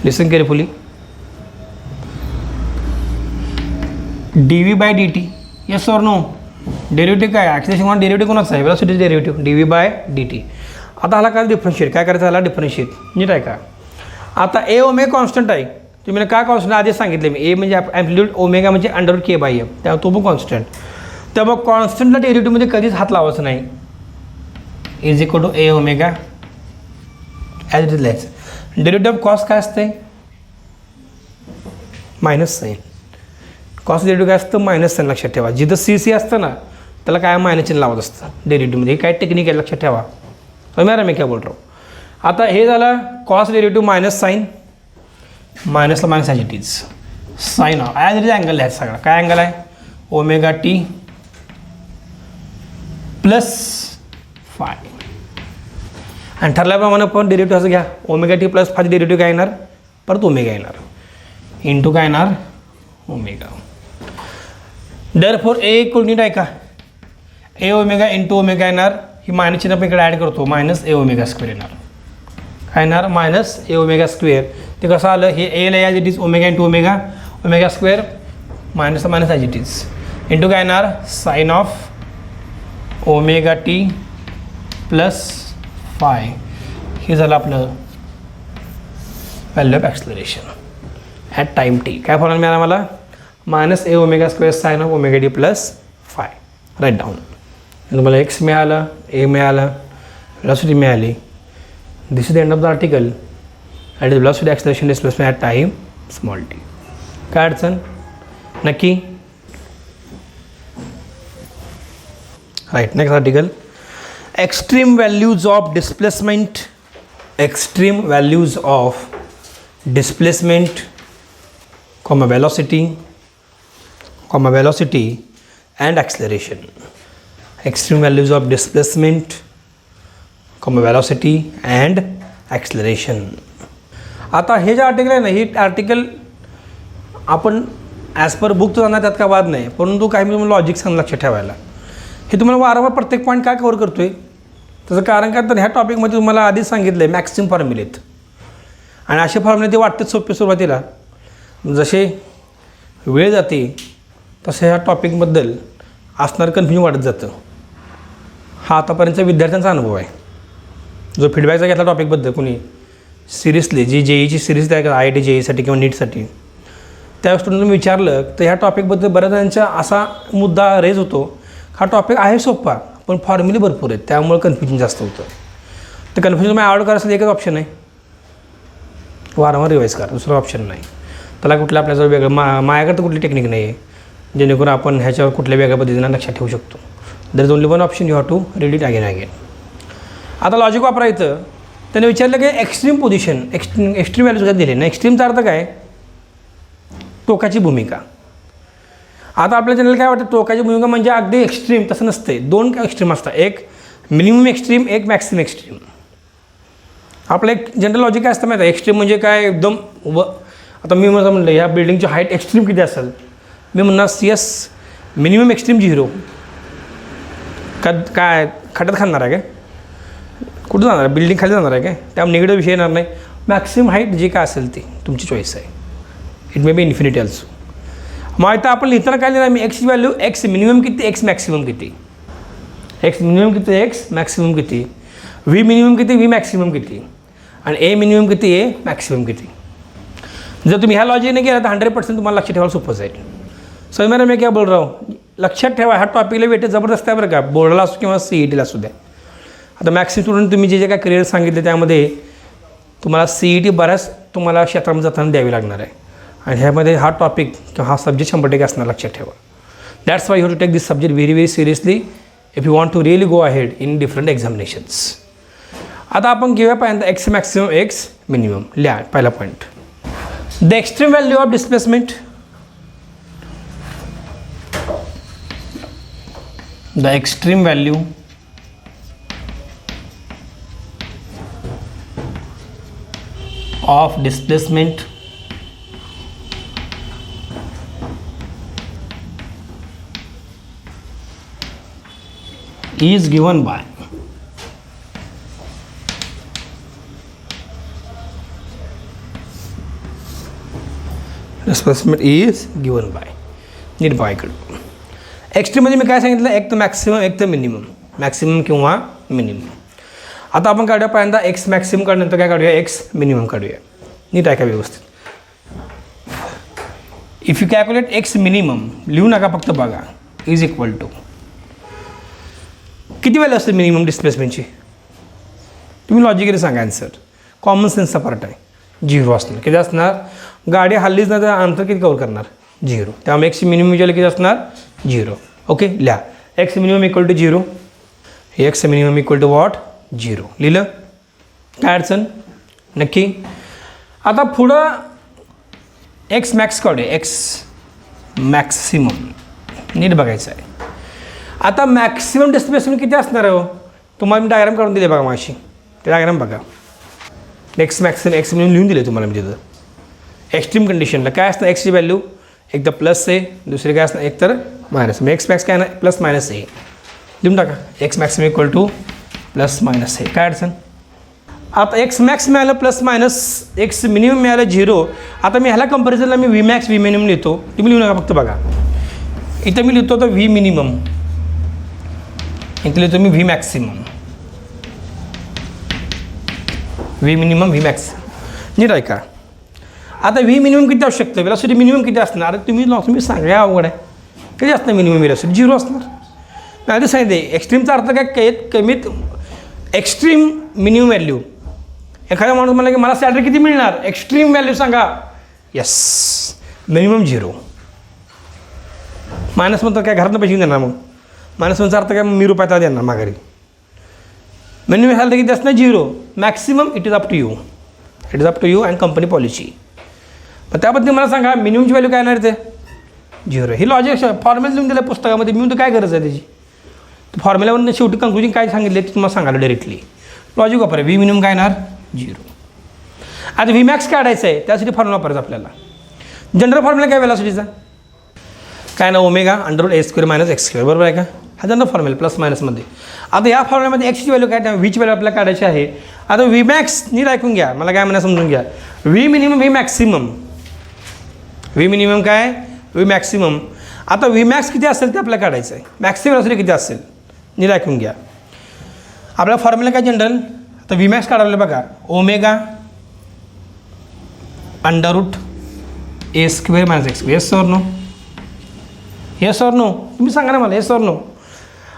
Listen carefully. D v by d t yes or no derivative काय acceleration कोणा derivative कोणाचा आहे velocity derivative d v by d t. आता ह्याला काय डिफरन्शिएट काय करायचं ह्याला डिफरन्शिएट नीट आहे का. आता ए ओमेगा कॉन्स्टंट आहे. तुम्ही काय कॉन्स्टंट आधीच सांगितले मी, ए म्हणजे ॲम्प्लिट्यूड, ओमेगा म्हणजे अंडररूट के बाय एम, त्यामुळे तो पण कॉन्स्टंट. त्यामुळे कॉन्स्टंटला डेरिव्हेटिव्हमध्ये कधीच हात लावायचं नाही. Is equal to A omega as it is less. Derivative of cos काय असते? Minus sine. कॉस्ट डेरिव्हेटिव्ह काय असतं? Minus sine. लक्षात ठेवा. जिथं सी सी असतं ना त्याला काय मायनस चिन्ह लावत असतं डेरिव्हेटिव्हमध्ये. हे काय टेक्निक आहे लक्षात ठेवा. समजा मी काय बोल रहा हूं. आता हे झालं कॉस्ट डेरिव्हेटिव्ह मायनस साईन, मायनसला minus as it is sine of as it is angle आहे सगळा. काय अँगल आहे? Omega t plus phi. आणि ठरल्याप्रमाणे पण डेरिव्हेटिव्ह असं घ्या, omega t plus phi derivative काय येणार? परत ओमेगा येणार इंटू काय येणार? ओमेगा. देअरफॉर ए कोणती आहे का? ए ओमेगा इंटू ओमेगा येणार. ही मायनस चिन्ह आपण इकडे ॲड करतो, मायनस ए ओमेगा स्क्वेअर येणार. काय येणार? मायनस ए ओमेगा स्क्वेअर. ते कसं आलं? हे एला as it is omega into omega, omega square minus minus as it is into काय येणार? Sine of omega t plus phi. हे झालं आपलं value of acceleration at time t. काय फॉर्म्युला मिळाला मला? Minus A omega square sine of omega t plus phi. Write down. तुम्हाला एक्स मिळालं, ए मिळालं, व्हेलॉसिटी मिळाली. This is the end of the article. At is velocity acceleration displacement at time small t. काय अडचण? नक्की. Right. Next article. Extreme values of displacement. Extreme values of displacement comma velocity and acceleration. Extreme values of displacement, velocity and acceleration. आता हे जे article आहे ना, हे article आपण ॲज पर बुक तर जाणार, त्यात काय वाद नाही, परंतु काही मी तुम्हाला लॉजिक सांग लक्षात ठेवायला. हे तुम्हाला वारंवार प्रत्येक पॉईंट काय कव्हर करतो आहे? त्याचं कारण काय तर ह्या टॉपिकमध्ये तुम्हाला आधीच सांगितलं आहे मॅक्सिमम फॉर्म्युलेत. आणि असे फॉर्म्युले ते वाटतेच सोपे सुरुवातीला. जसे वेळ जाते तसं ह्या टॉपिकबद्दल असणारं कन्फ्युजन वाढत जातं. हा आतापर्यंतचा विद्यार्थ्यांचा अनुभव आहे. जो फीडबॅकचा घेतला टॉपिकबद्दल कोणी सिरियसली, जी जेईची सिरीज द्या का IIT जेईसाठी किंवा नीटसाठी, त्या स्टुडंट तुम्ही विचारलं तर ह्या टॉपिकबद्दल बऱ्याच जणांचा असा मुद्दा रेज होतो, हा टॉपिक आहे सोपा पण फॉर्म्युले भरपूर आहेत त्यामुळे कन्फ्युजन जास्त होतं. तर कन्फ्युजन मी अवॉइड करायचं एकच ऑप्शन आहे, वारंवार रिवाईज करा. दुसरं ऑप्शन नाही. त्याला कुठलं आपल्याजवळ वेगळं माझ्याकडे तर कुठली टेक्निक नाही आहे जेणेकरून आपण ह्याच्यावर कुठल्या वेगळ्या पद्धतीनं लक्षात ठेवू शकतो. There is only one option, you have to read it again. आता लॉजिक वापरायचं. त्याने विचारलं की एक्स्ट्रीम पोझिशन, एक्स्ट्रीम व्हॅल्यूज काय दिले ना. एक्स्ट्रीमचा अर्थ काय? टोकाची भूमिका. आता आपल्या जनरल काय वाटतं? टोकाची भूमिका म्हणजे अगदी एक्स्ट्रीम. तसं नसते. दोन एक्स्ट्रीम असतात, एक मिनिमम एक्स्ट्रीम, एक मॅक्सिमम एक्स्ट्रीम. आपलं एक जनरल लॉजिक काय असतं माहिती आहे? एक्स्ट्रीम म्हणजे काय? एकदम आता मी माझं म्हणलं या बिल्डिंगची हाईट एक्स्ट्रीम किती असेल, मी म्हणणार CS मिनिमम एक्स्ट्रीम 0. काय खड्यात खाणार आहे काय? कुठं जाणार आहे? बिल्डिंग खाली जाणार आहे काय? त्यामुळे निगेटिव्ह विषय येणार नाही. मॅक्सिमम हाईट जी काय असेल ती तुमची चॉईस आहे. It may be infinity also. मग आता आपण लिहिताना काय लिहिणार? मी एक्सची व्हॅल्यू एक्स मिनिमम किती, एक्स मॅक्सिमम किती. एक्स मिनिमम किती, एक्स मॅक्सिमम किती. व्ही मिनिमम किती, व्ही मॅक्सिमम किती. आणि ए मिनिमम किती, ए मॅक्सिमम किती. जर तुम्ही ह्या लॉजिकने केलं तर 100% तुम्हाला लक्षात ठेवायला सोपं जाईल. सो मेरा मी काय बोल रहा हूँ, लक्षात ठेवा ह्या टॉपिकला वेटेज जबरदस्त आहे बरं का, बोर्डाला असो किंवा CETला असू द्या. आता मॅक्सिमम स्टुडंट तुम्ही जे काय करिअर सांगितले त्यामध्ये तुम्हाला CET बऱ्याच तुम्हाला क्षेत्रामध्ये जाताना द्यावी लागणार आहे. आणि ह्यामध्ये हा टॉपिक किंवा हा सब्जेक्ट 100% असणार, लक्षात ठेवा. That's why you have to take this subject very seriously if you want to really go ahead in different examinations. आता आपण घेऊया पहिल्यांदा एक्स मॅक्सिमम, एक्स मिनिमम. लिहा पहिला point. The extreme value of displacement, the extreme value of displacement is given by displacement is given by निर्भयाकडे. एक्स्ट्रीममध्ये मी काय सांगितलं? एक तर मॅक्सिमम, एक तर मिनिमम. मॅक्सिमम किंवा मिनिमम. आता आपण काढूया पहिल्यांदा एक्स मॅक्सिमम काढल्यानंतर काय काढूया? एक्स मिनिमम काढूया. नीट ऐका व्यवस्थित. If you calculate x minimum, लिहू नका फक्त बघा, इज इक्वल टू किती व्हॅल्यू असते मिनिमम डिस्प्लेसमेंटची, तुम्ही लॉजिकली सांगा आन्सर. कॉमन सेन्सचा पार्ट आहे. 0 असणार. किती असणार, गाडी हल्लीच नाही तर अंतर किती कव्हर करणार, 0. त्यामुळे एक्स मिनिमम विचारलं किती असणार, 0. ओके, लिहा x minimum equal to 0. X minimum equal to what, 0. लिहिलं, काय अडचण नक्की. आता पुढं एक्स मॅक्स काढू, एक्स मॅक्सिमम नीट बघायचं आहे. आता मॅक्सिमम डिस्प्लेसमेंट किती असणार आहे हो, तुम्हाला मी डायग्राम काढून दिले बघा माशी, ते डायग्राम बघा. एक्स मॅक्सिमम एक्स मिनिमम लिहून दिले तुम्हाला मी तिथं. एक्स्ट्रीम कंडिशनला काय असतं, एक्सची व्हॅल्यू एक तर प्लस आहे, दुसरी काय असणार एक तर मायनस. मग एक्स मॅक्स काय ना प्लस मायनस आहे, लिहून टाका. X maximum equal to plus minus आहे, काय अडचण. आता एक्स मॅक्स मिळालं प्लस मायनस, एक्स मिनिमम मिळालं 0. आता मी ह्याला कंपॅरिझनला मी व्ही मॅक्स व्ही मिनिमम लिहितो, तुम्ही लिहू नका फक्त बघा. इथं मी लिहितो तर व्ही मिनिमम, इथं लिहितो मी v maximum, v minimum v max. नीट ऐका. आता व्ही मिनिमम किती असू शकतं, वेलॉसिटी मिनिमम किती असणार, तुम्ही सगळ्या अवघड आहे. किती असणार मिनिमम वेलॉसिटी, 0 असणार. नाही तर सांगितले एक्स्ट्रीमचा अर्थ काय, कमीत एक्स्ट्रीम मिनिमम व्हॅल्यू. एखादा माणूस म्हणला की मला सॅलरी किती मिळणार, एक्स्ट्रीम व्हॅल्यू सांगा, यस मिनिमम 0. मायनस म्हणतात काय घरातनं पैसे देणार, मग मायनस म्हणचा अर्थ काय मी रुपयात देणार माघारी. मिनिमम सॅलरी किती असणार, 0. Maximum it is up to you, it is up to you and company policy. मग त्याबद्दल मला सांगा मिनिममची व्हॅल्यू काय येणार ते, 0. ही लॉजिक फॉर्म्युला लिहून दिलं पुस्तकामध्ये, मिनिमम तर काय गरज आहे त्याची. फॉर्म्युलावरून शेवटी कन्क्लुजन काय सांगितले ते तुम्हाला सांगायला डायरेक्टली. लॉजिक वापरा, व्ही मिनिमम काय येणार, 0. आता व्ही मॅक्स काढायचं आहे, त्यासाठी फॉर्म्युला वापरायचा आपल्याला. जनरल फॉर्म्युला काय वेलॉसिटीचा, काय ना ओमेगा अंडर ए स्क्वेअर मायनस एक्स स्क्वेअर, बरोबर आहे का. हा जनरल फॉर्म्युला प्लस मायनसमध्ये. आता या फॉर्म्युल्यामध्ये एक्सची व्हॅल्यू काय, त्या व्हीची व्हॅल्यू आपल्याला काढायची आहे. आता व्ही मॅक्स नीट ऐकून घ्या, मला काय म्हणा समजून घ्या. V minimum V maximum, v minimum काय व्ही मॅक्सिमम. आता व्ही मॅक्स किती असेल ते आपल्याला काढायचं आहे, मॅक्सिमम वेलॉसिटी किती असेल नीट ऐकून घ्या. आपला फॉर्म्युला काय जनरल, आता व्ही मॅक्स काढायला बघा, omega under root a square minus x square. Yes और नो, येस और नो, तुम्ही सांगा ना मला येस और नो.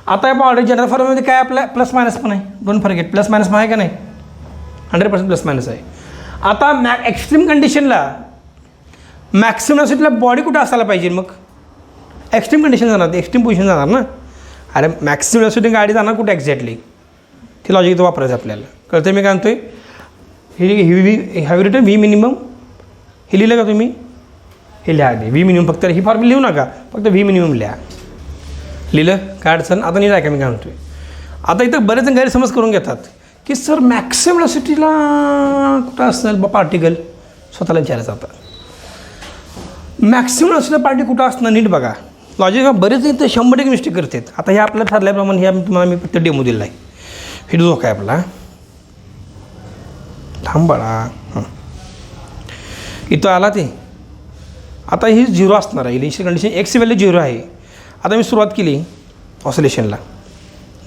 आता आपण ऑलरेडी जनरल फॉर्म्युलामध्ये काय आपल्या प्लस मायनस पण आहे, डोंट फॉरगेट प्लस मायनस पण आहे का नाही, 100% प्लस मायनस आहे. आता एक्स्ट्रीम कंडिशनला मॅक्सिममला बॉडी कुठं असायला पाहिजे, मग एक्स्ट्रीम कंडिशन जाणार, एक्स्ट्रीम पोझिशन जाणार ना. अरे मॅक्सिमम गाडी जाणार कुठे एक्झॅक्टली, ते लॉजिक इथं वापरायचं आपल्याला, कळतं मी काय म्हणतोय. हॅवी रिटर्न व्ही मिनिमम, हे लिहिलं का तुम्ही, हे लिहा आधी व्ही मिनिमम, फक्त ही फॉर्म्युला लिहू नका, फक्त व्ही मिनिमम लिहा. लिहिलं काय अडचण. आता नीट ऐका मी काय म्हणतोय. आता इथं बरेच जण गैरसमज करून घेतात की सर मॅक्सिमम वेलॉसिटीला कुठं असेल पार्टिकल, स्वतःला विचारायचं. आता मॅक्सिमम वेलॉसिटीला पार्टिकल कुठं असणार नीट बघा. लॉजिक बरेच इथं 100% मिस्टेक करतात. आता हे आपलं ठरल्याप्रमाणे हे तुम्हाला मी फक्त डेमो दिला आहे, हे धोका आहे आपला. थांब बाळा, इथं आला ते. आता ही 0 असणार आहे, इनिशियल कंडिशन एक्सची व्हॅल्यू 0 आहे. आता मी सुरुवात केली ऑसिलेशनला,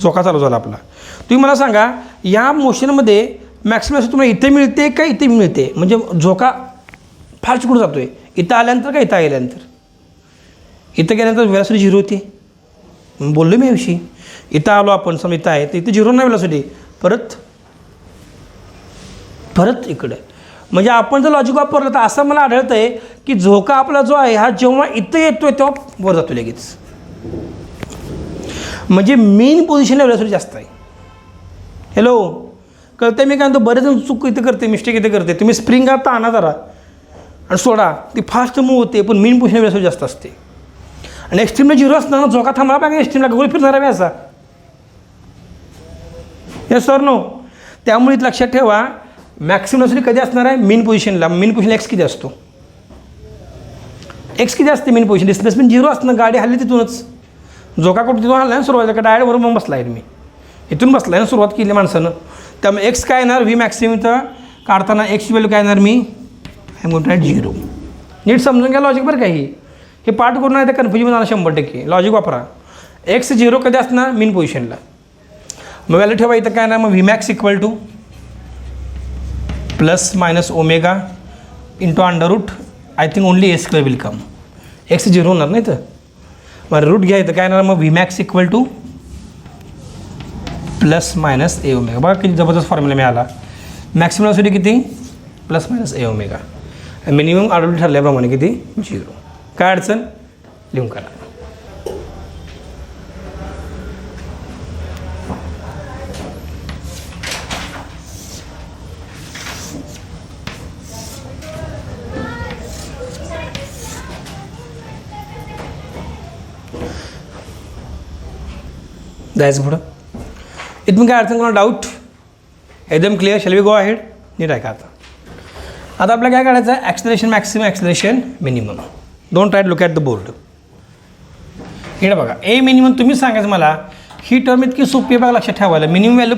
झोका चालू झाला आपला. तुम्ही मला सांगा या मोशनमध्ये मॅक्सिमम असं तुम्हाला इथे मिळते का इथे मिळते, म्हणजे झोका फास्ट कुठं जातो आहे, इथं आल्यानंतर का इथं गेल्यानंतर. इथं गेल्यानंतर वेलॉसिटी 0 होती, बोललो मी याविषयी. इथं आलो आपण समजा इथं आहे तर इथं 0 नाही वेलॉसिटी, परत इकडं. म्हणजे आपण जर लॉजिक वापरलं तर असं मला आढळतं आहे की झोका आपला जो आहे हा जेव्हा इथं येतो आहे तेव्हा वर जातो लगेच, म्हणजे मेन पोझिशनला वेलॉसिटी जास्त आहे. हॅलो कळतं मी काय म्हणतो. बरेच जण चूक इथं करते, मिस्टेक इथे करते. तुम्ही स्प्रिंग आता आणा जरा आणि सोडा, ती फास्ट मूव होते पण मेन पोझिशन वेलॉसिटी जास्त असते. आणि एक्स्ट्रीमला 0 असणार ना, झोका थांबला पाहिजे, एक्स्ट्रीमला गोल फिरणार आहे असा. Yes sir no. त्यामुळे लक्षात ठेवा मॅक्सिमम वेलॉसिटी कधी असणार आहे, मेन पोझिशनला. मेन पोझिशनला एक्स किती असतो, एक्स किती असते मेन पोझिशन, डिस्प्लेसमेंट 0 असणं. गाडी हल्ली तिथूनच, झोका कुठं तिथून हल्ला ना सुरुवातीला, का डायरेक्ट बरोबर बसला आहे मी, इथून बसला आहे ना सुरुवात केली माणसानं. त्यामुळे एक्स काय येणार व्ही मॅक्सिमम इथं काढताना एक्सची व्हॅल्यू काय येणार, मी आय मोठ 0. नीट समजून घ्या लॉजिक बरं काही. हे पाठ करून नाही तर कन्फ्युजन होणार 100%. लॉजिक वापरा. एक्स 0 कधी असणार मेन पोझिशनला. मग व्हॅल्यू ठेवा इथं काय ना, मग v max equal to plus minus omega into under root I think only A square will come. X 0 होणार नाही तर मग रूट घ्या इथं काय येणार मग v max equal to plus minus A omega. बघा किती जबरदस्त फॉर्म्युला मिळाला. मॅक्सिमम वेलोसिटी किती प्लस मायनस ए ओमेगा. मिनिमम आरडब्ल्यू ठरल्याप्रमाणे किती 0. काय अडचण लिहून करा. जायचं पुढं. इथून काय अडचण कोणाला डाऊट एकदम clear. Shall we go ahead. नीट आहे का आता आपल्याला काय काढायचं आहे acceleration maximum acceleration minimum. Don't try to look at the board. इकडे बघा ए मिनिमम तुम्ही सांगायचं मला. ही टर्म इतकी सोपी बघा लक्षात ठेवायला. मिनिमम व्हॅल्यू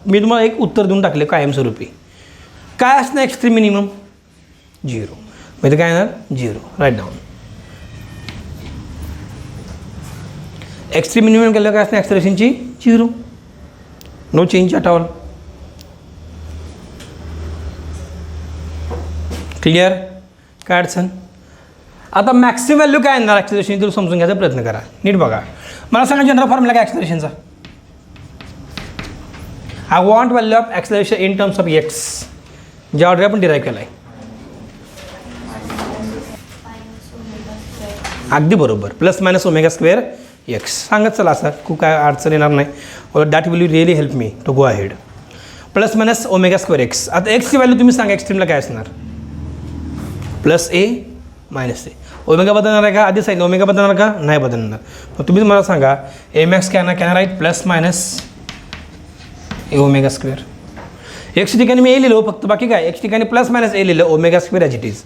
मी तुम्हाला एक उत्तर देऊन टाकले कायमस्वरूपी. काय असणार एक्स्ट्रीम मिनिमम 0. म्हणजे काय येणार 0. Right down. एक्स्ट्रीम मिनिमम केलं काय असणार ॲक्सलरेशनची 0. No change at all. Clear. काय अडचण. आता मॅक्सिमम व्हॅल्यू काय येणार ॲक्सलरेशन तुम्ही समजून घ्यायचा प्रयत्न करा. नीट बघा. मला सांगा जनरल फॉर्म्युला काय ॲक्सलरेशनचा. I want value of acceleration in terms of x. ज्या ऑर्डर आपण डिराईव्ह केला आहे. अगदी बरोबर. Plus minus omega square x. सांगत चला असं खूप काय अडचण येणार नाही. That will you really help me to go ahead. Plus minus omega square x. आता एक्सची व्हॅल्यू तुम्ही सांगा एक्स्ट्रीमला काय असणार plus a minus A. Omega बदलणार आहे का आधी सांगितलं ओमेगा बदलणार का नाही बदलणार. मग तुम्ही मला सांगा ए मॅक्स काय ना राईट प्लस मायनस ए ओमेगा स्क्वेअर. एक्स ठिकाणी मी ए लिहिलो फक्त बाकी काय एक्स ठिकाणी प्लस मायनस ए लिहिलं omega square as it is.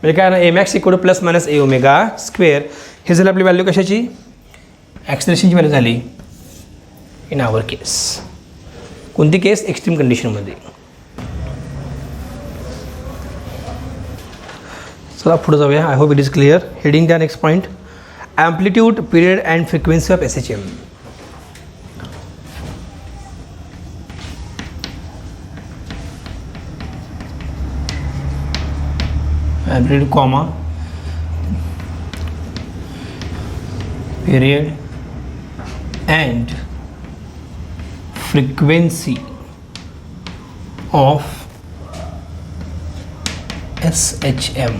म्हणजे काय ना a max equal to plus minus A omega square. हे झालं आपली व्हॅल्यू कशाची ॲक्सलरेशनची व्हॅल्यू झाली इन आवर केस. कोणती केस एक्स्ट्रीम कंडिशनमध्ये. चला पुढे जाऊया. I hope it is clear. Heading द्या next point. Amplitude period and frequency of SHM. Amplitude comma period and frequency of SHM.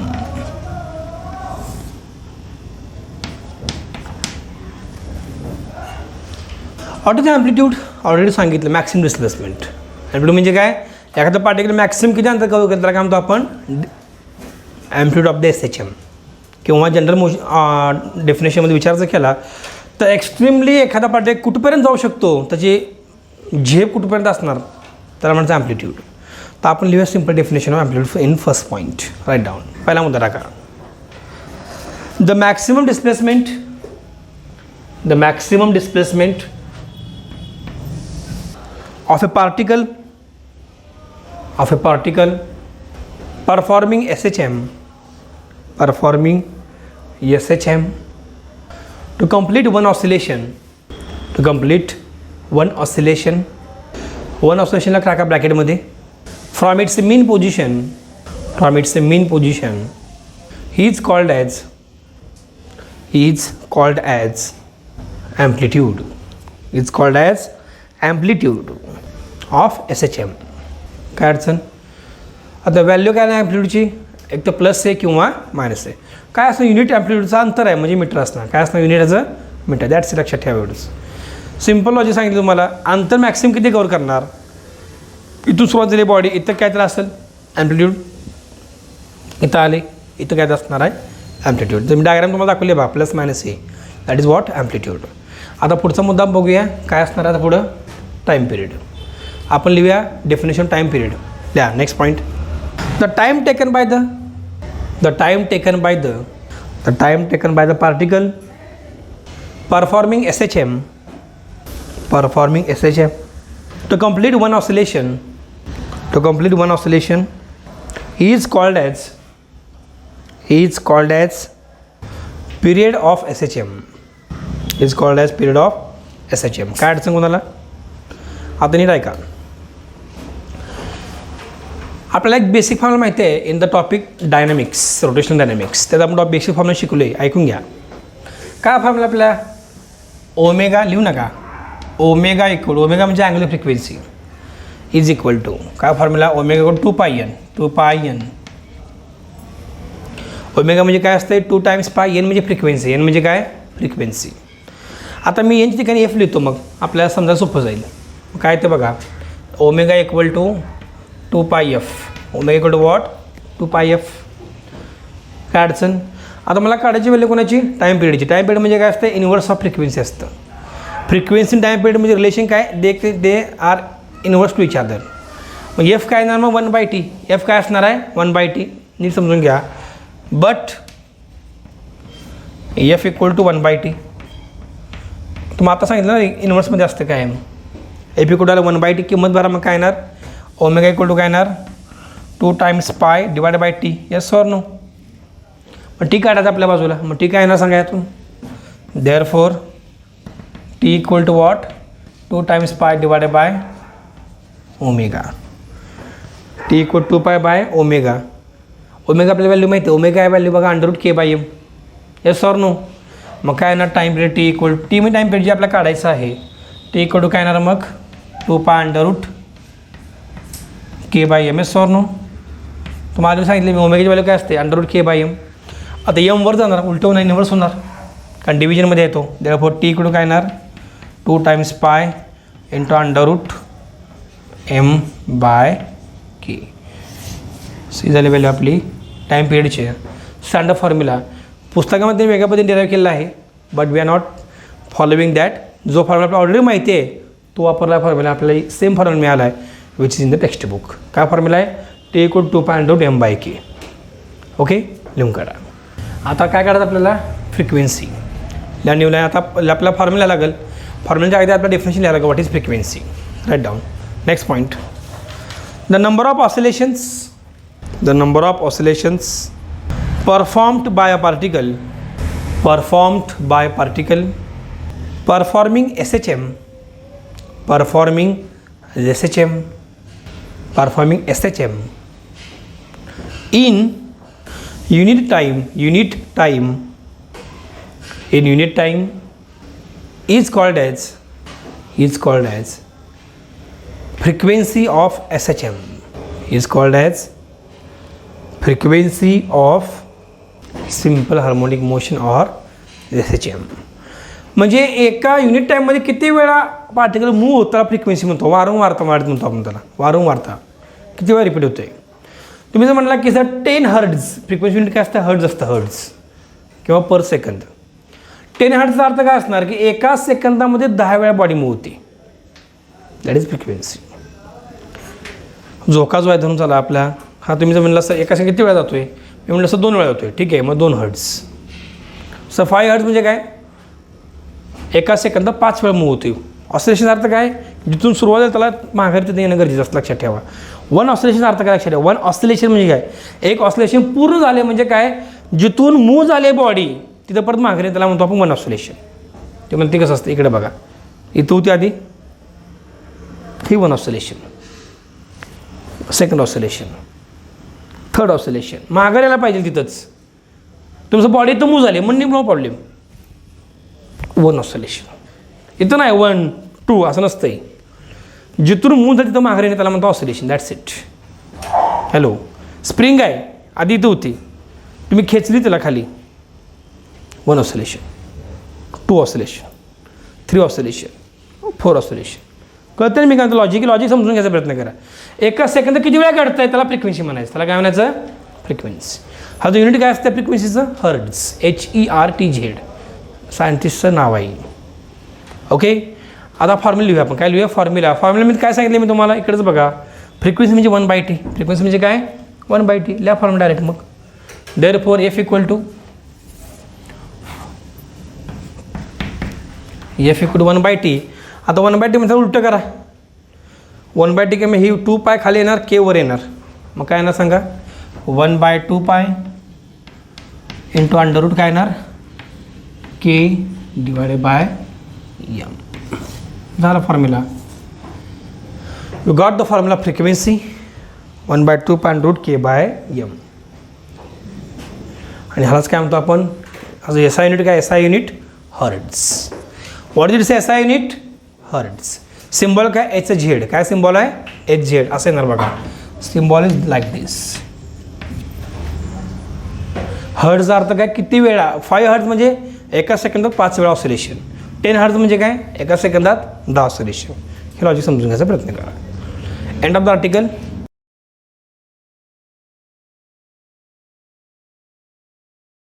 ऑटोचं ॲम्प्लिट्यूड ऑलरेडी सांगितलं मॅक्सिमम डिस्प्लेसमेंट. ॲम्प्लिट्यूड म्हणजे काय एखादा पार्टिक्युलर मॅक्सिमम किती अंतर कव्हर करताना काय म्हणतो आपण ॲम्प्लिट्यूड ऑफ द SHM. किंवा जनरल डेफिनेशनमध्ये विचारायचं केला तर एक्स्ट्रीमली एखादा पार्टिक्युलर कुठपर्यंत जाऊ शकतो त्याची झेप कुठपर्यंत असणार त्याला म्हणतं ॲम्प्लिट्यूड. तर आपण लिहूया simple definition of amplitude in first point. Right down. पहिला मुद्दा टाका. The maximum displacement of a particle performing SHM to complete one oscillation ला टाका ब्रॅकेटमध्ये from its mean position he is called as amplitude of SHM. काय अडचण. आता value काय नाही ॲम्प्लिट्यूडची एक तर प्लस आहे किंवा मायनस आहे. काय असतं युनिट ॲम्प्लिट्यूडचा अंतर आहे म्हणजे मीटर असणार. काय असणार unit as a metre. That's लक्षात ठेवा एवढंच. सिम्पल लॉजिक सांगितलं तुम्हाला. अंतर मॅक्सिमम किती कव्हर करणार. इथून सुरुवात झाली बॉडी इथं काय तर असेल ॲम्प्लिट्यूड. इथं आले इथं काय तर असणार आहे ॲम्प्लिट्यूड. तर मी डायग्राम तुम्हाला दाखवली बा plus minus A that is what amplitude. आता पुढचा मुद्दा बघूया काय असणार आहे आता पुढं टाईम पिरियड. आपण लिहूया डेफिनेशन टाईम पिरियड. लिहा next point. The time taken by the particle performing SHM to complete one oscillation he is called as period of SHM. काय अडचण कोणाला आता नीट ऐका. आपल्याला एक बेसिक फॉर्म्युला माहिती आहे in the topic dynamics, rotational dynamics. त्यात आपण बेसिक फॉर्म्युला शिकलो आहे, ऐकून घ्या. काय फॉर्म्युला आपल्या ओमेगा लिहू नका. ओमेगा इक्वल, ओमेगा म्हणजे angular frequency, is equal to काय formula, omega equal 2πn. 2πn omega म्हणजे काय असते 2 टाइम्स पाय, एन म्हणजे फ्रिक्वेन्सी, एन म्हणजे काय फ्रिक्वेन्सी. आता मी एनच्या ठिकाणी एफ लिहितो, मग आपल्याला समजा सोपं जाईल. काय ते बघा, omega equal to 2πf, omega equal to what 2πf. काय अडचण. आता मला काढायची व्हॅल्यू कोणाची, टाईम पिरियडची. टाईम पिरियड म्हणजे काय असतं, इनवर्स ऑफ फ्रिक्वेन्सी असतं. फ्रिक्वेन्सी टाईम पिरियड म्हणजे रिलेशन काय, they are inverse to each other. मग एफ काय येणार, मग 1/t. एफ काय असणार आहे 1/t, नीट समजून घ्या. But F equal to 1/t. तुम्हाला आता सांगितलं ना इनवर्समध्ये असतं काय, एफ इक्वल टू 1/t किंमत भरा, मग काय येणार ओमेगा इक्वल टू काय येणार 2 times pi divided by T. Yes or no. मग टी काढायचं आपल्या बाजूला, मग टी काय येणार सांगा यातून. Therefore T equal to what 2 times pi divided by omega. T equal 2π by omega. Omega आपल्याला व्हॅल्यू माहिती आहे, ओमेगा व्हॅल्यू बघा √k/m. Yes or no. मग काय येणार time period T equal, T म्हणजे टाईम पिरियड जे आपल्याला काढायचं आहे, टी इक्वल टू काय येणार मग 2π √k/m. Yes or no. तुम्हाला सांगितलं मी ओमेगाची व्हॅल्यू काय असते √k/m. आता एम वर जाणार, उलटं होणार, इनवर्स होणार, कारण डिव्हिजनमध्ये येतो. देअरफॉर टी इक्वल टू काय येणार 2 times pi into √m/k. See झाली व्हॅल्यू आपली टाईम पिरियडची. स्टँडर्ड फॉर्म्युला पुस्तकामध्ये वेगळ्या पद्धतीने डिराईव्ह केलेला आहे, but we are not following that. जो फॉर्म्युला आपल्याला ऑलरेडी माहिती आहे तो वापरला फॉर्म्युला, आपल्याला सेम फॉर्म्युला मिळाला आहे which is in the text book. काय फॉर्म्युला आहे, टी इक्वल 2π/m/k. ओके, लिहून काढा. आता काय काढायचं आपल्याला, फ्रिक्वेन्सी या न्यूला. आता आपल्याला फॉर्म्युला लागेल, फॉर्म्युलाच्या अगदी आपल्याला डिफरेन्शियल लिहायला लागेल, what is frequency. Right down. Next point, the number of oscillations performed by a particle performing SHM in unit time is called as frequency of SHM, is called as frequency of simple harmonic motion or SHM. म्हणजे एका unit टाईममध्ये किती वेळा particle move होता frequency म्हणतो, वारंवारता म्हणतो आपण त्याला. वारंवारता किती वेळा रिपीट होते. तुम्ही जर म्हटला की सर 10 हर्ट्ज फ्रिक्वेन्सी युनिट काय असतं, हर्ट्ज असतं, हर्ट्ज किंवा पर सेकंद. 10 हर्ट्जचा अर्थ काय असणार की एका सेकंदामध्ये 10 वेळा बॉडी मूव्ह होते, दॅट इज फ्रिक्वेन्सी. झोका जो आहे धरून चला आपला, हा तुम्ही जर म्हणला सर एका सेकंद किती वेळा जातो आहे, मी म्हटलं असं 2 वेळा होतो आहे, ठीक आहे, मग 2 हर्ट्ज. सर 5 हर्ट्ज म्हणजे काय, एका सेकंदात 5 वेळा मूव्ह होते. ऑसिलेशन अर्थ काय, जिथून सुरुवात आहे त्याला माघारी तिथे येणं गरजेचं असतं, लक्षात ठेवा. 1 ऑसिलेशन अर्थ काय लक्षात ठेवा, 1 ऑसिलेशन म्हणजे काय, एक ऑसिलेशन पूर्ण झाले म्हणजे काय, जिथून मूव्ह झाले बॉडी तिथं परत माघारी त्याला म्हणतो आपण 1 ऑसिलेशन. ते म्हणते कसं असतं, इकडे बघा, इथं होती आधी ही 1 oscillation, second oscillation, third oscillation, माघारी यायला पाहिजे तिथंच. तुमचं बॉडी इथं मूव्ह झाले म्हणून नो प्रॉब्लेम, 1 ऑसिलेशन. इथं नाही 1 2 असं नसतंय, जिथून मूव्ह झाली तिथं माघारी त्याला म्हणतो oscillation, that's it. Hello, spring आहे आधी इथं होती, तुम्ही खेचली त्याला खाली, 1 ऑसिलेशन, 2 ऑसिलेशन, 3 ऑसिलेशन, 4 ऑसिलेशन. कळतं मी काय लॉजिक समजून घ्यायचा प्रयत्न करा. एका सेकंद किती वेळा घडतं आहे त्याला फ्रिक्वेन्सी म्हणायचं, त्याला काय म्हणायचं फ्रिक्वेन्सी. हा जो युनिट काय असतं फ्रिक्वेन्सीचं, हर्ट्ज, HERTZ, सायंटिस्टचं नाव आहे. ओके, आता फॉर्म्युला लिहूया आपण. काय लिहूया फॉर्म्युलामध्ये काय सांगितलं मी तुम्हाला, इकडेच बघा. फ्रिक्वेन्सी म्हणजे 1/t, फ्रिक्वेन्सी म्हणजे काय 1/t. लिहा फॉर्म्युला डायरेक्ट मग. Therefore F equal to 1/t. आता 1/t म्हणजे उलटं करा, 1/t के ही 2π खाली येणार, k वर येणार, मग काय येणार सांगा 1/2π इंटू √ काय येणार k डिवायडेड बाय m. झाला formula. You got the formula frequency. 1/2 आणि ह्यालाच काय म्हणतो आपण आज SI युनिट काय SI unit hertz. What is it's SI unit hertz. Symbol काय HZ. काय सिम्बॉल आहे HZ असं येणार बघा. सिम्बॉल इज लाईक दिस. हर्ट्जचा अर्थ काय किती वेळा. 5 हर्ट्ज म्हणजे एका सेकंदात 5 वेळा ऑसिलेशन. 10 हर्ट्ज म्हणजे काय एका सेकंदात 10 ऑसिलेशन. हे लॉजिक समजून घ्यायचा प्रयत्न करा. End of the article.